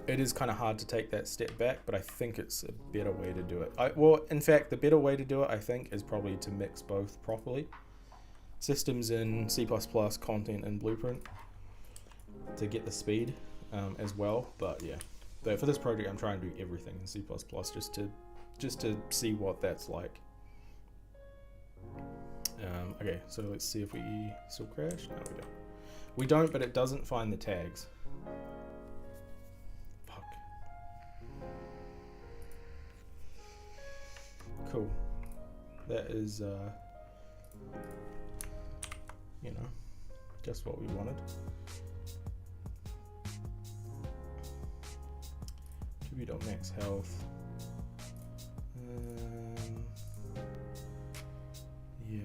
it is kind of hard to take that step back, but I think it's a better way to do it. Well, in fact, the better way to do it, I think, is probably to mix both properly. Systems in C++, content in Blueprint, to get the speed as well. But yeah, for this project, I'm trying to do everything in C++ just to see what that's like. Okay, so let's see if we still crash. No, we don't. We don't, but it doesn't find the tags. Cool. That is, you know, just what we wanted. Max health. Yeah.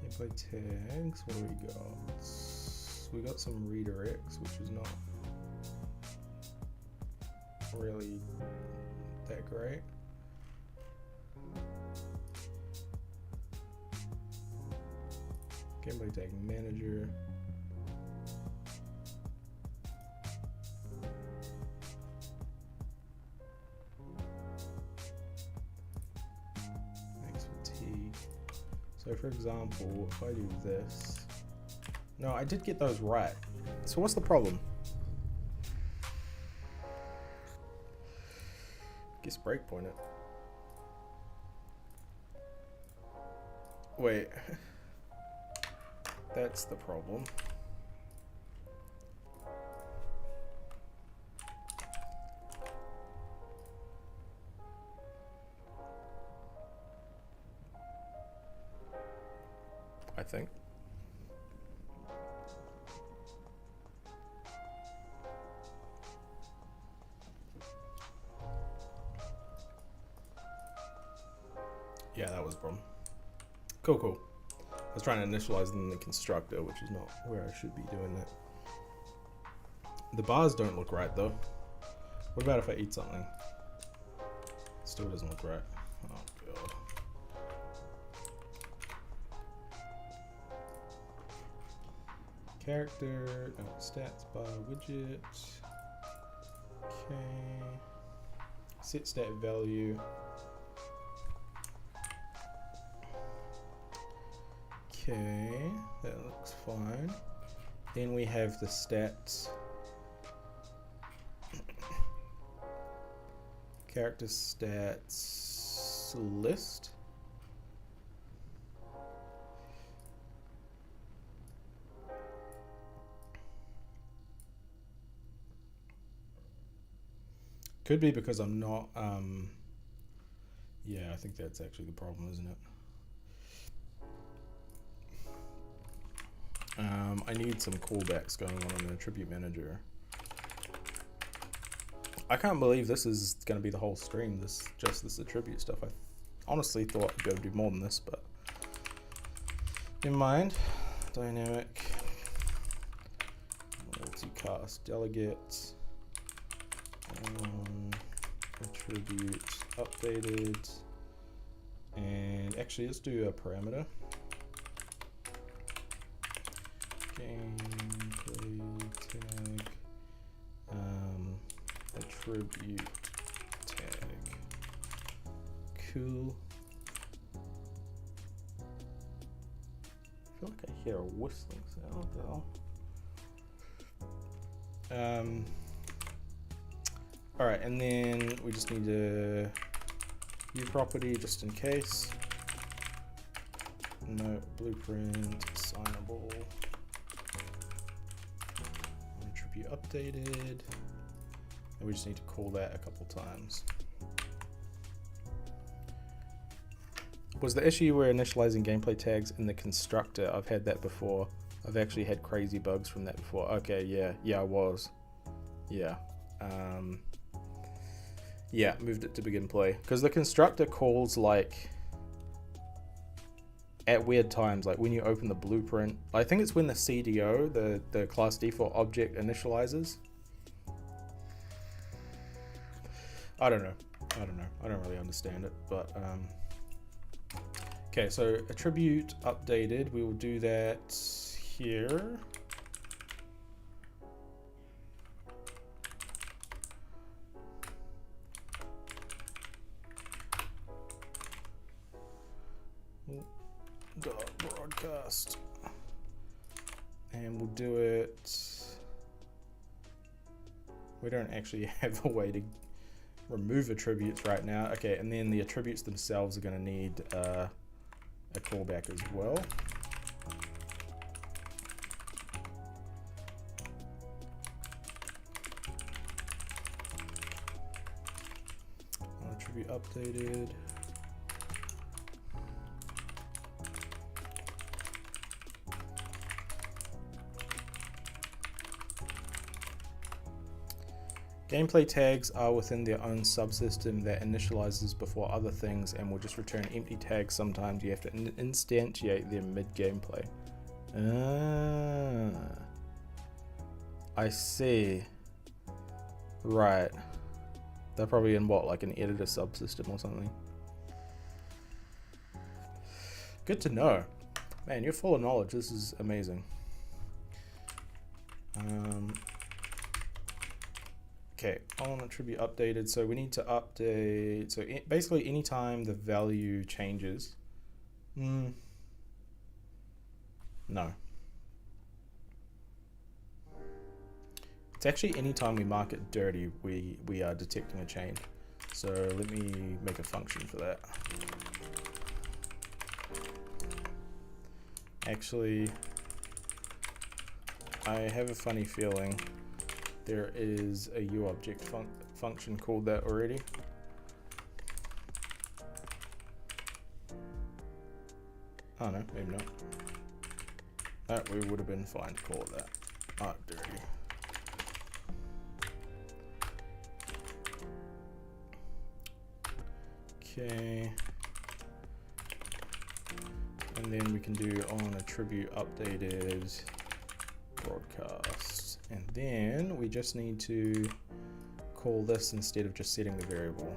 Gameplay tags. What do we got? We got some redirects, which is not really that great. Gameplay tag manager. Max fatigue. So for example, if I do this, no, I did get those right. So what's the problem? Guess breakpoint it. Wait. That's the problem. I think. Yeah, that was a problem. Cool. I was trying to initialize them in the constructor, which is not where I should be doing that. The bars don't look right though. What about if I eat something? Still doesn't look right. Oh god. Character, no, stats bar widget. Okay. Set stat value. Okay, that looks fine. Then we have the stats. Character stats list. Could be because I'm not, yeah, I think that's actually the problem, isn't it? I need some callbacks going on in the attribute manager. I can't believe this is going to be the whole stream, just this attribute stuff. I honestly thought I'd go do more than this, but never mind. Dynamic multicast delegates, attribute updated, and actually let's do a parameter. Gameplay tag, attribute tag, cool. I feel like I hear a whistling sound though. All right, and then we just need a view property just in case. No blueprint assignable. Attribute updated. And we just need to call that a couple times. Was the issue where initializing gameplay tags in the constructor? I've had that before. I've actually had crazy bugs from that before. Okay, yeah, I was. Yeah. Yeah, moved it to begin play. Because the constructor calls like at weird times, like when you open the blueprint. I think it's when the CDO, the class default object, initializes. I don't know. I don't really understand it, but okay, so attribute updated, we will do that here. Broadcast, and we'll do it. We don't actually have a way to remove attributes right now. Okay, and then the attributes themselves are going to need a callback as well. Attribute updated. Gameplay tags are within their own subsystem that initializes before other things and will just return empty tags. Sometimes you have to instantiate them mid-gameplay. I see. Right. They're probably in what, like an editor subsystem or something. Good to know. Man, you're full of knowledge. This is amazing. Okay, on attribute updated, so we need to update, so basically anytime the value changes, no. It's actually anytime we mark it dirty, we are detecting a change. So let me make a function for that. Actually, I have a funny feeling there is a uObject function called that already. Oh no, maybe not. That we would have been fine to call it that. Oh, dirty. Okay. And then we can do on attribute updated broadcast. And then we just need to call this instead of just setting the variable.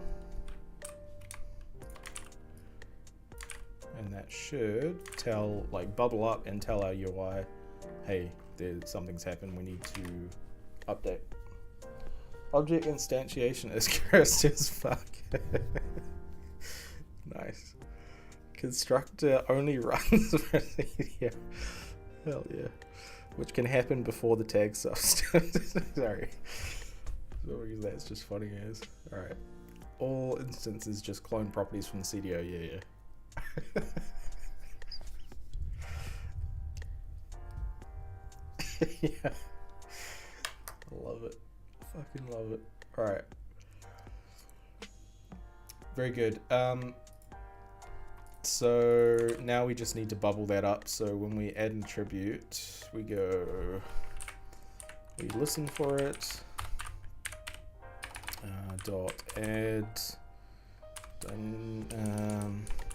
And that should tell, like, bubble up and tell our UI, hey, something's happened, we need to update. Object instantiation is cursed as fuck. Nice. Constructor only runs procedure. Hell yeah. Which can happen before the tag substance. Sorry. That's just funny as. Alright. All instances just clone properties from the CDO. Yeah. Yeah. Love it. Fucking love it. Alright. Very good. So now we just need to bubble that up. So when we add an attribute, we listen for it. Dot add.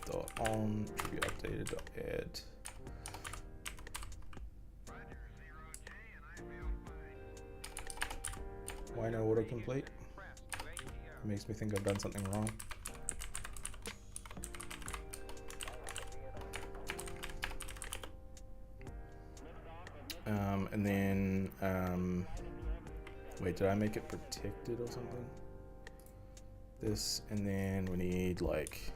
Dot on attribute updated dot add. Why no autocomplete? It makes me think I've done something wrong. And then, wait, did I make it protected or something? This, and then we need like,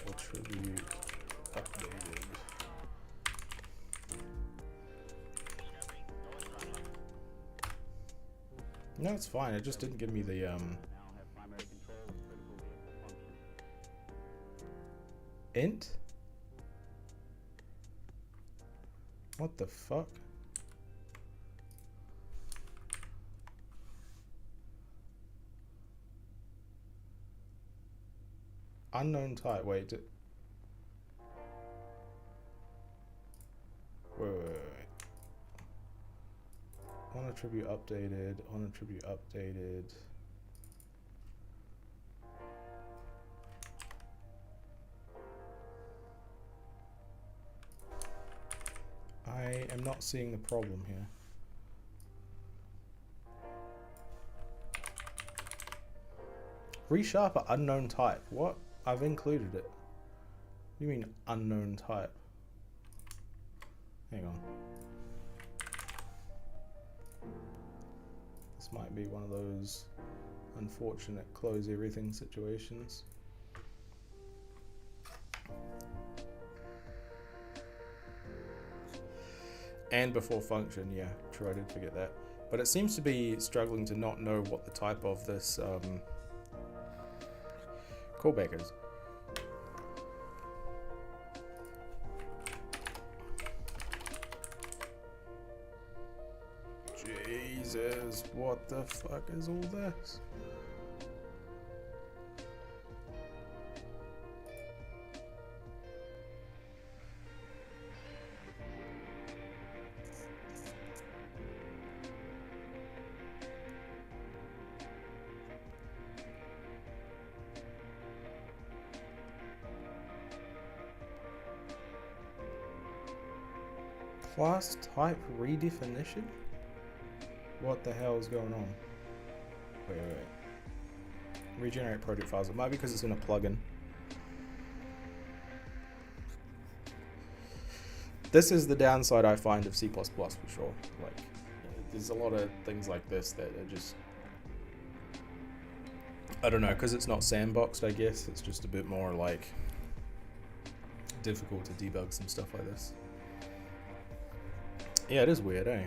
attribute updated. No, it's fine. It just didn't give me the, int? What the fuck? Unknown type. Wait. Wait. On attribute updated. On attribute updated. I am not seeing the problem here. Resharper unknown type. What? I've included it. What do you mean unknown type? Hang on. This might be one of those unfortunate close everything situations. And before function, yeah, true, I did forget that. But it seems to be struggling to not know what the type of this callback is. Jesus, what the fuck is all this? Class type redefinition? What the hell is going on? Wait. Regenerate project files. It might be because it's in a plugin. This is the downside I find of C++ for sure. Like, there's a lot of things like this that are just, I don't know, because it's not sandboxed, I guess. It's just a bit more like difficult to debug some stuff like this. Yeah, it is weird, eh?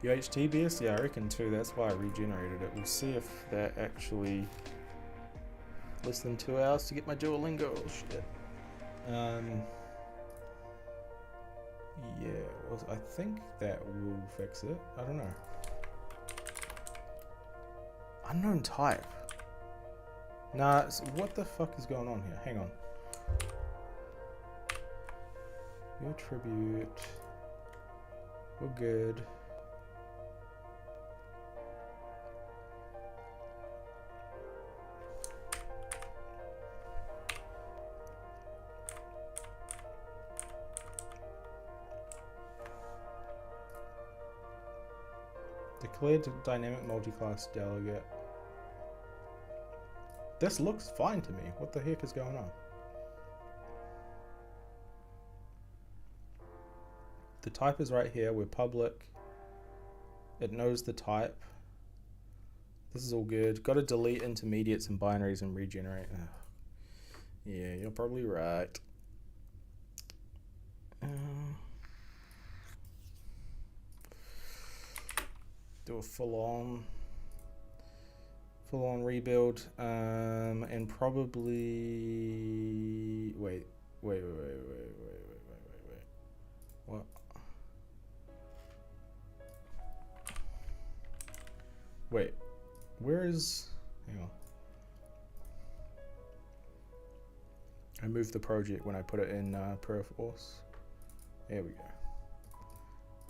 UHTBS? Yeah, I reckon too. That's why I regenerated it. We'll see if that actually... Less than 2 hours to get my Duolingo. Oh, shit. Yeah, well, I think that will fix it. I don't know. Unknown type. Nah, so what the fuck is going on here? Hang on. Your tribute. We're good. Declared dynamic multi-class delegate. This looks fine to me. What the heck is going on? The type is right here. We're public. It knows the type. This is all good. Got to delete intermediates and binaries and regenerate. Ugh. Yeah, you're probably right. Do a full-on rebuild, and probably wait. What? Wait, where is? Hang on. I moved the project when I put it in Perforce. There we go.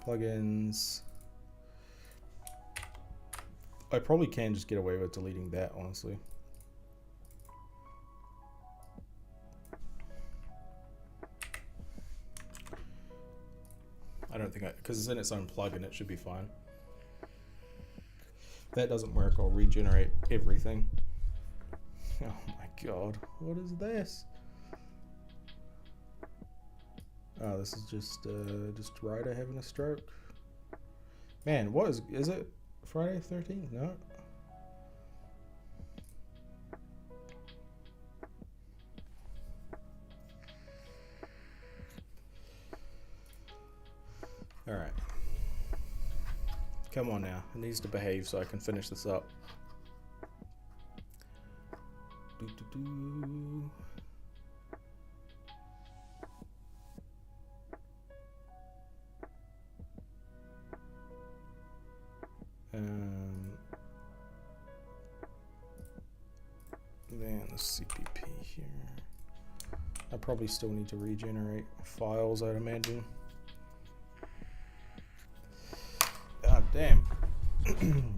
Plugins. I probably can just get away with deleting that, honestly. I don't think because it's in its own plugin, it should be fine. If that doesn't work, I'll regenerate everything. Oh my god, what is this? Oh, this is just Ryder having a stroke. Man, what is it? Friday 13th? No. Alright. Come on now. It needs to behave so I can finish this up. Doo-doo-doo. Then the CPP here. I probably still need to regenerate files, I'd imagine. God damn.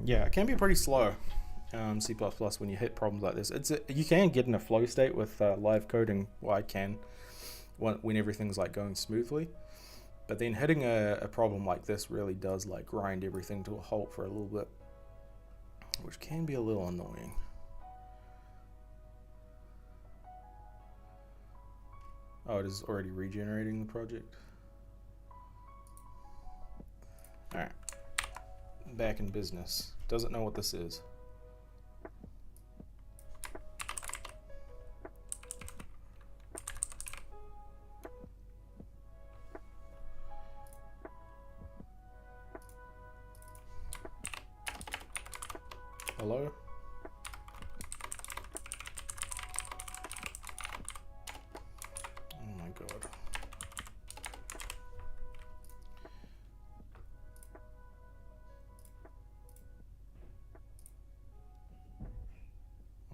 Yeah, it can be pretty slow. C++ when you hit problems like this. You can get in a flow state with live coding. Well, I can when everything's like going smoothly. But then hitting a problem like this really does like grind everything to a halt for a little bit, which can be a little annoying. Oh, it is already regenerating the project. Alright. Back in business. Doesn't know what this is. Hello? Oh my god.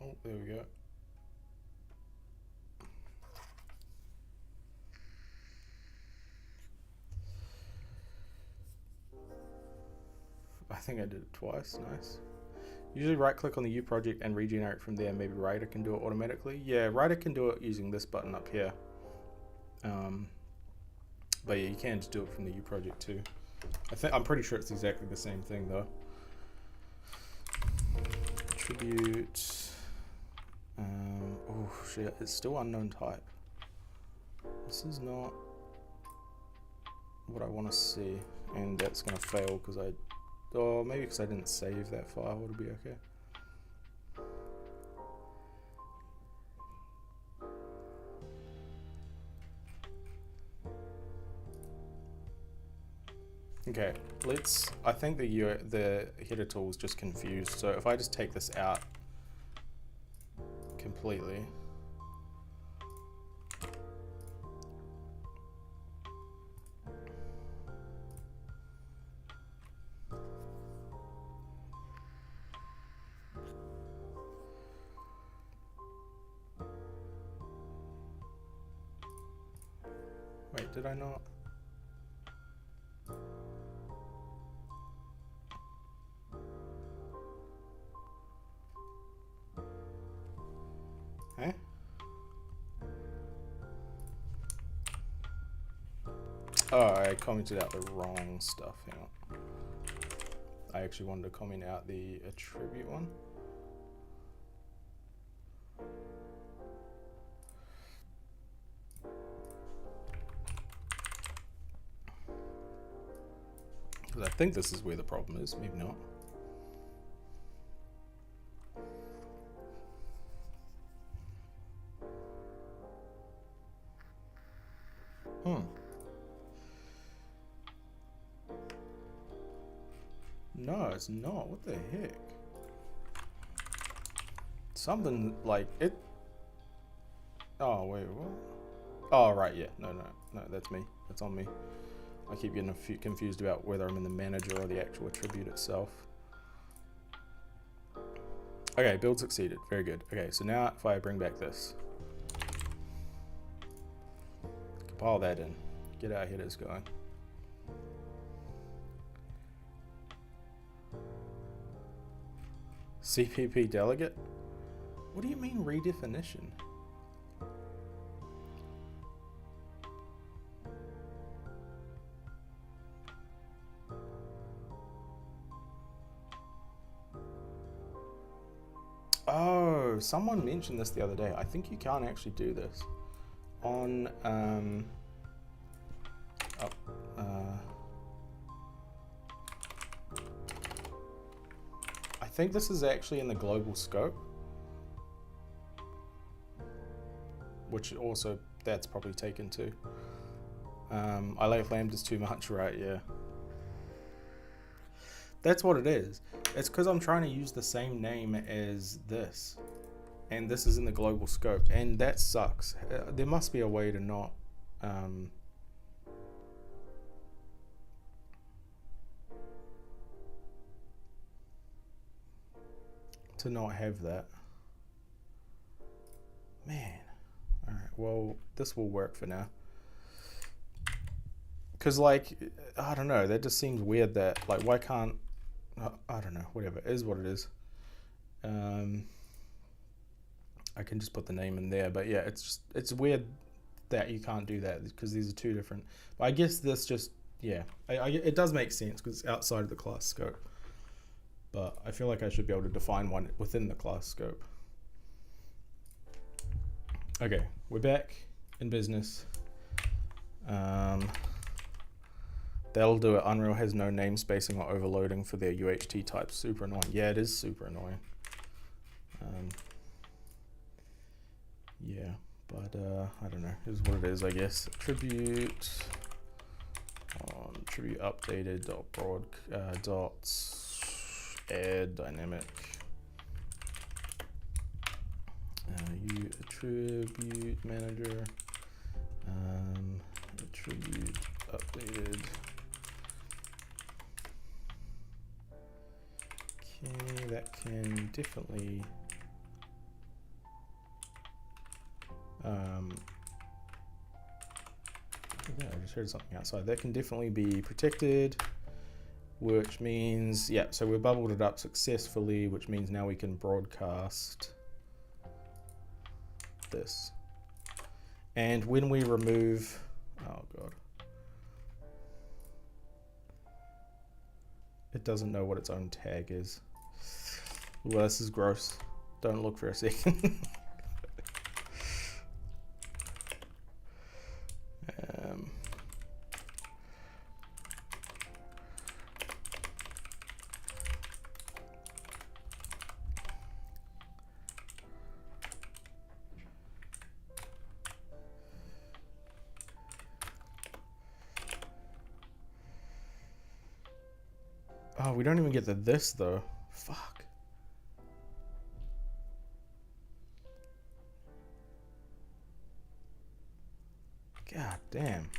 Oh, there we go. I think I did it twice. Nice. Usually right click on the U project and regenerate from there. Maybe Ryder can do it automatically. Yeah, Ryder can do it using this button up here. But yeah, you can just do it from the U project too. I'm pretty sure it's exactly the same thing though. Attribute. Oh shit, it's still unknown type. This is not what I want to see, and that's gonna fail because maybe because I didn't save that file, it'll be okay. Okay, I think the header tool is just confused. So if I just take this out completely. Wait, did I not? Eh? Oh, I commented out the wrong stuff. Hang on. I actually wanted to comment out the attribute one. Because I think this is where the problem is, maybe not. No, it's not. What the heck? Something like it. Oh, wait, what? Oh, right, yeah. No, that's me. That's on me. I keep getting confused about whether I'm in the manager or the actual attribute itself. Okay, build succeeded. Very good. Okay, so now if I bring back this, compile that in, get our headers going. CPP delegate? What do you mean redefinition? Oh, someone mentioned this the other day. I think you can't actually do this on I think this is actually in the global scope, which also that's probably taken too. I like lambdas too much, right? Yeah. That's what it is. It's because I'm trying to use the same name as this, and this is in the global scope, and that sucks. There must be a way to not have that. Man. All right. Well, this will work for now. Because, like, I don't know. That just seems weird that, like, why can't... I don't know. Whatever. It is what it is. I can just put the name in there. But, yeah, it's weird that you can't do that because these are two different... But I guess this just... Yeah. It does make sense because it's outside of the class scope. But I feel like I should be able to define one within the class scope. Okay, we're back in business. That'll do it. Unreal has no namespacing or overloading for their UHT types. Super annoying. Yeah, it is super annoying. Yeah, but I don't know. Here's what it is, I guess. Attribute attribute updated dot broad dots add dynamic attribute manager attribute updated. Okay, that can definitely yeah, I just heard something outside. That can definitely be protected, which means, yeah, so we bubbled it up successfully, which means now we can broadcast this. And when we remove, oh God, it doesn't know what its own tag is. Well, this is gross. Don't look for a second. Oh, we don't even get the this though. Fuck. God damn.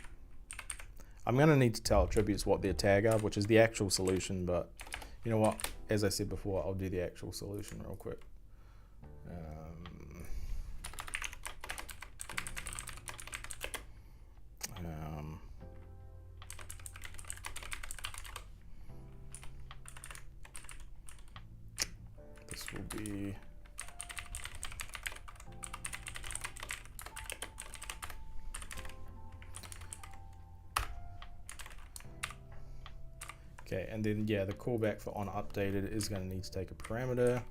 I'm gonna need to tell attributes what their tag are, which is the actual solution, but you know what? As I said before, I'll do the actual solution real quick. This will be okay, and then yeah, the callback for on updated is going to need to take a parameter.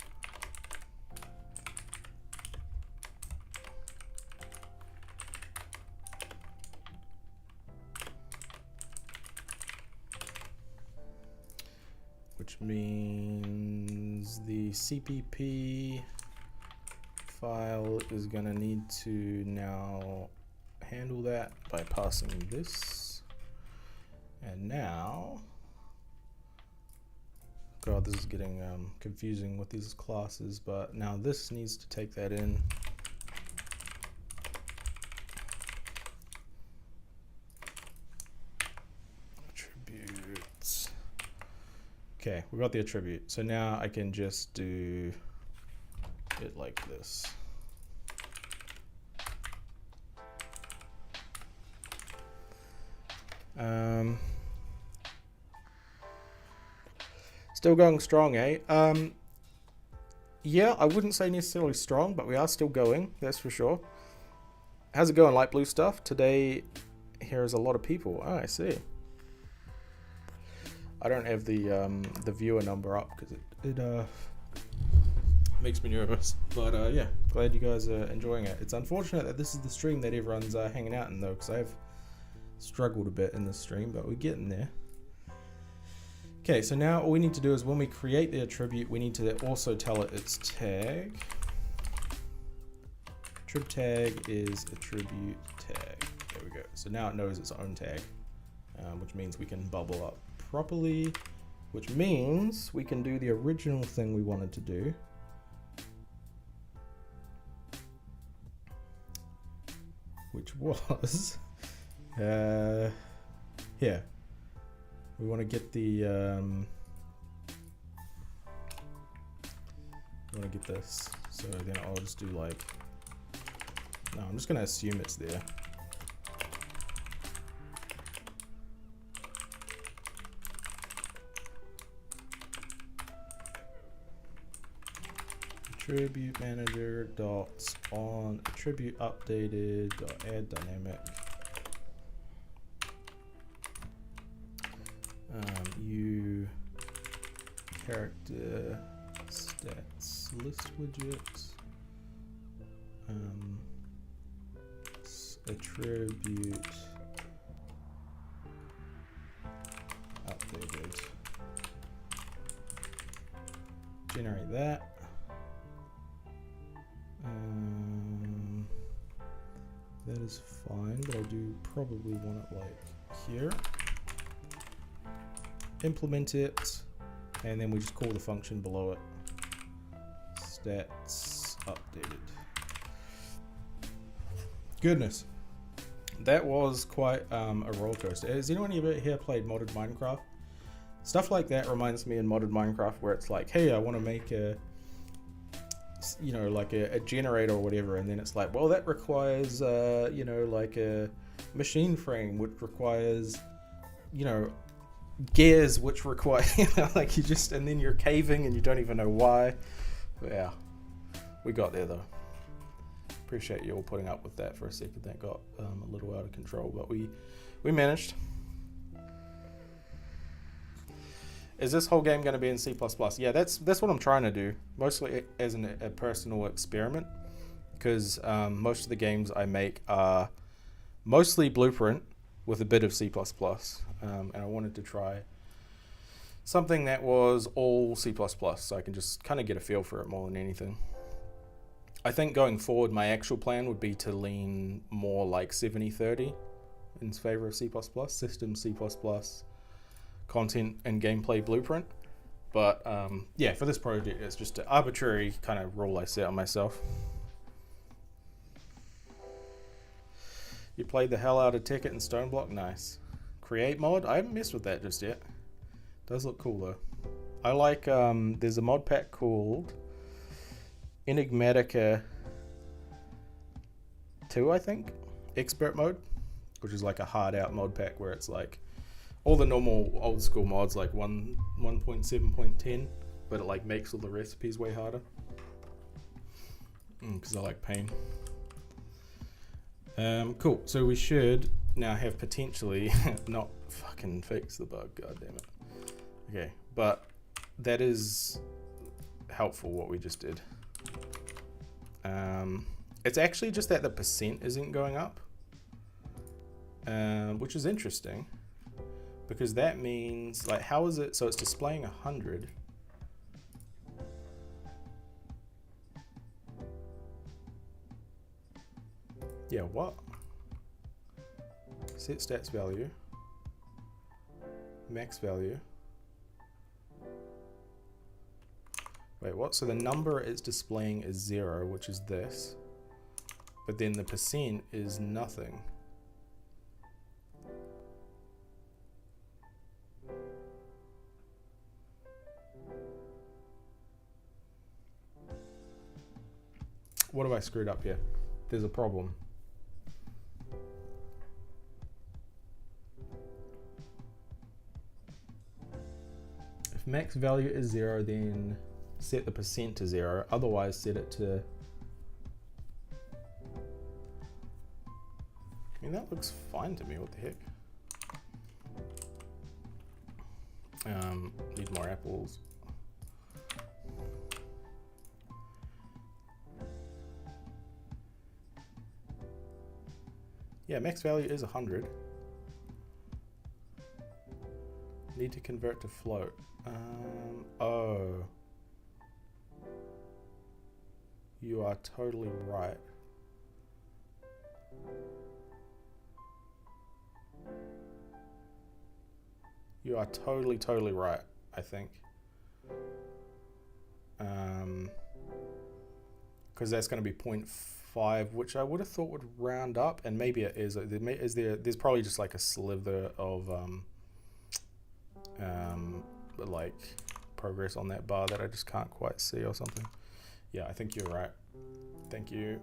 Which means the CPP file is going to need to now handle that by passing this. And now, God, this is getting confusing with these classes, but now this needs to take that in. Attributes. Okay, we got the attribute. So now I can just do it like this. Still going strong, eh? Yeah, I wouldn't say necessarily strong, but we are still going, that's for sure. How's it going, Light Blue Stuff? Today, here's a lot of people. Oh, I see. I don't have the viewer number up because it makes me nervous. But yeah, glad you guys are enjoying it. It's unfortunate that this is the stream that everyone's hanging out in though, because I've struggled a bit in this stream, but we're getting there. Okay, so now all we need to do is when we create the attribute, we need to also tell it its tag. Attrib tag is attribute tag. There we go. So now it knows its own tag, which means we can bubble up properly, which means we can do the original thing we wanted to do. Which was, here. We want to get the, we want to get this. So then I'll just do like, no, I'm just going to assume it's there. Attribute manager dots on attribute updated dot add dynamic. U character stats list widget attribute updated. Generate that. That is fine, but I do probably want it like here. Implement it, and then we just call the function below it. Stats updated. Goodness, that was quite a roller coaster. Has anyone here played modded Minecraft? Stuff like that reminds me in modded Minecraft where it's like, hey, I want to make a, you know, like a generator or whatever, and then it's like, well, that requires, you know, like a machine frame, which requires, you know, gears, which require, you know, like you just, and then you're caving and you don't even know why. But yeah, we got there though. Appreciate you all putting up with that for a second. That got a little out of control, but we managed. Is this whole game going to be in C++? Yeah, that's what I'm trying to do, mostly as a personal experiment, because most of the games I make are mostly Blueprint with a bit of C++, and I wanted to try something that was all C++, so I can just kind of get a feel for it more than anything. I think going forward, my actual plan would be to lean more like 70-30 in favor of C++, system C++, content and gameplay Blueprint. But yeah, for this project, it's just an arbitrary kind of rule I set on myself. You played the hell out of Ticket and Stone Block, nice. Create mod, I haven't messed with that just yet. Does look cool though. I like, there's a mod pack called Enigmatica 2, I think, Expert Mode, which is like a hard out mod pack where it's like all the normal old school mods like 1.7.10, but it like makes all the recipes way harder. Because I like pain. Cool, so we should now have potentially not fucking fix the bug, god damn it. Okay, but that is helpful what we just did. It's actually just that the percent isn't going up, which is interesting because that means, like, how is it? So it's displaying 100. Yeah, what? Set stats value, max value. Wait, what? So the number it's displaying is 0, which is this, but then the percent is nothing. What have I screwed up here? There's a problem. If max value is 0, then set the percent to 0, otherwise set it to... I mean, that looks fine to me, what the heck? Need more apples. Yeah, max value is 100. Need to convert to float. Oh. You are totally right. You are totally right, I think. Because that's going to be 0.5, which I would have thought would round up, and maybe it is. There's probably just like a sliver of like progress on that bar that I just can't quite see or something. Yeah, I think you're right. Thank you.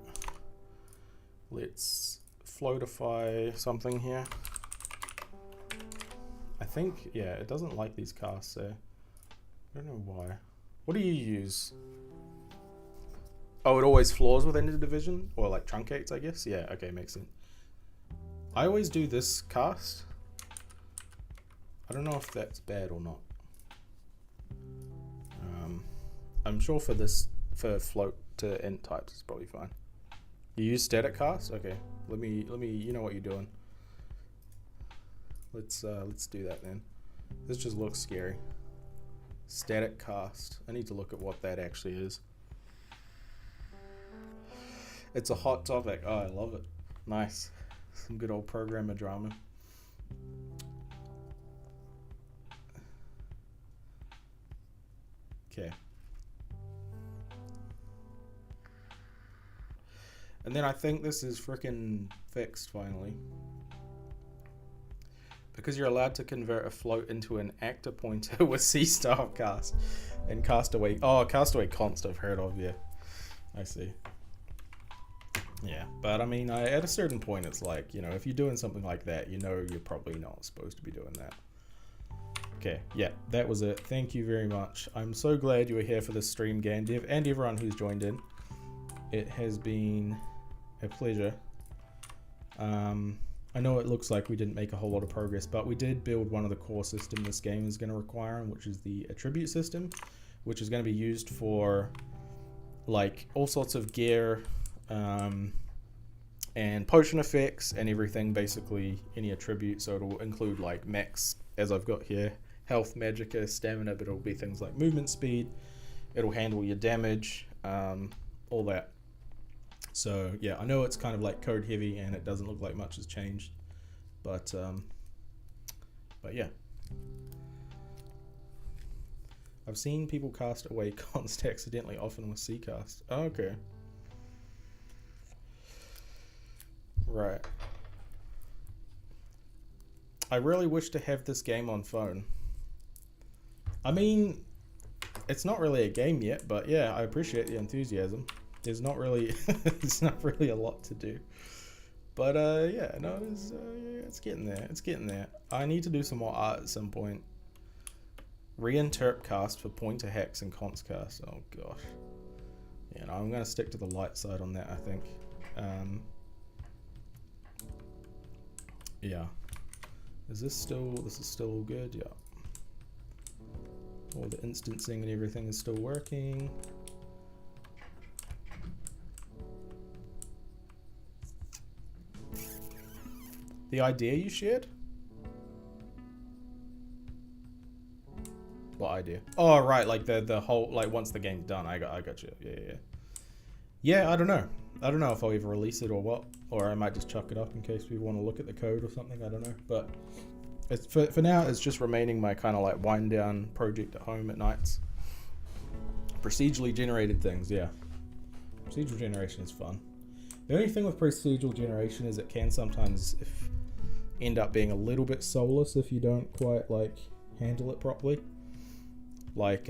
Let's floatify something here. I think, yeah, it doesn't like these casts, so I don't know why. What do you use? Oh, it always floors within the division? Or like truncates, I guess? Yeah, okay, makes sense. I always do this cast. I don't know if that's bad or not. I'm sure for this, for float to int types, it's probably fine. You use static cast? Okay, let me, you know what you're doing. Let's do that then. This just looks scary. Static cast. I need to look at what that actually is. It's a hot topic. Oh, I love it. Nice. Some good old programmer drama. Okay. And then I think this is freaking fixed finally. Because you're allowed to convert a float into an actor pointer with C-style cast and castaway. Oh, castaway const I've heard of, yeah. I see. Yeah, but I mean, at a certain point, it's like, you know, if you're doing something like that, you know you're probably not supposed to be doing that. Okay, yeah, that was it. Thank you very much. I'm so glad you were here for this stream, Gandiv, and everyone who's joined in. It has been a pleasure. I know it looks like we didn't make a whole lot of progress, but we did build one of the core systems this game is going to require, which is the attribute system, which is going to be used for like all sorts of gear and potion effects and everything, basically any attribute. So it'll include like max, as I've got here, health, magicka, stamina, but it'll be things like movement speed. It'll handle your damage, all that. So yeah, I know it's kind of like code heavy and it doesn't look like much has changed, but yeah. I've seen people cast away const accidentally, often with Ccast. Oh, okay. Right. I really wish to have this game on phone. I mean, it's not really a game yet, but yeah, I appreciate the enthusiasm. There's not really, there's not really a lot to do. But yeah, no, it is, yeah, it's getting there. It's getting there. I need to do some more art at some point. Reinterp cast for pointer hacks and const cast. Oh gosh. Yeah, no, I'm gonna stick to the light side on that, I think. Yeah. This is still all good? Yeah. All the instancing and everything is still working. The idea you shared? What idea? Oh, right, like the whole, like once the game's done. I got you. Yeah. Yeah, I don't know. I don't know if I'll ever release it or what, or I might just chuck it up in case we want to look at the code or something. I don't know, but it's, for now, it's just remaining my kind of like wind down project at home at nights. Procedurally generated things, yeah. Procedural generation is fun. The only thing with procedural generation is it can sometimes end up being a little bit soulless if you don't quite like handle it properly. Like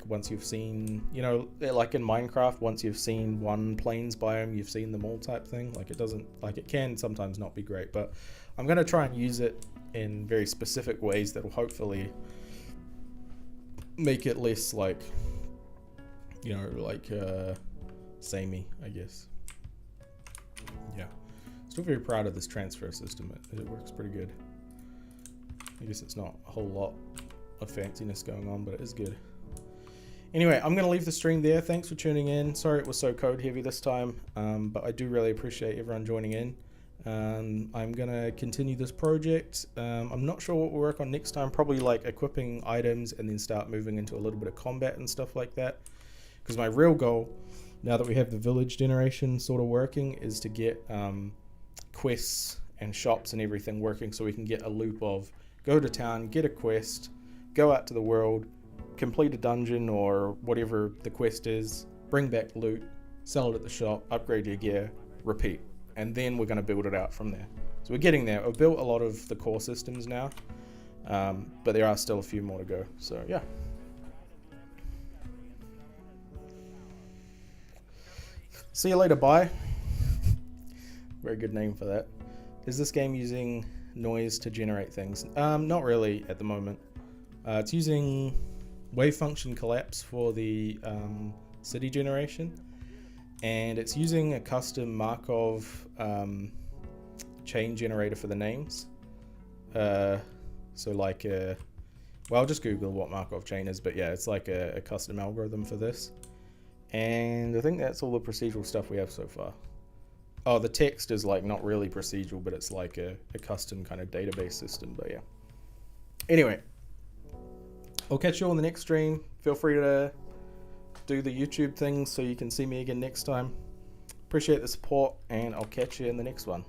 once you've seen, you know, like in Minecraft, once you've seen one plains biome, you've seen them all type thing. Like it doesn't, like it can sometimes not be great, but I'm going to try and use it in very specific ways that will hopefully make it less like, you know, like samey, I guess. Yeah. Still very proud of this transfer system. It works pretty good. I guess it's not a whole lot of fanciness going on, but it is good. Anyway, I'm going to leave the stream there. Thanks for tuning in. Sorry it was so code heavy this time, but I do really appreciate everyone joining in. I'm going to continue this project. I'm not sure what we'll work on next time. Probably like equipping items and then start moving into a little bit of combat and stuff like that. Because my real goal, now that we have the village generation sort of working, is to get quests and shops and everything working so we can get a loop of go to town, get a quest, go out to the world, complete a dungeon or whatever the quest is, bring back loot, sell it at the shop, upgrade your gear, repeat. And then we're going to build it out from there. So we're getting there. We've built a lot of the core systems now, but there are still a few more to go. So yeah. See you later, bye. Very good name for that. Is this game using noise to generate things? Not really at the moment. It's using wave function collapse for the city generation, and it's using a custom Markov chain generator for the names. So like, well, I'll just Google what Markov chain is, but yeah, it's like a custom algorithm for this. And I think that's all the procedural stuff we have so far. Oh, the text is like not really procedural, but it's like a custom kind of database system, but yeah. Anyway, I'll catch you on the next stream. Feel free to do the YouTube thing so you can see me again next time. Appreciate the support, and I'll catch you in the next one.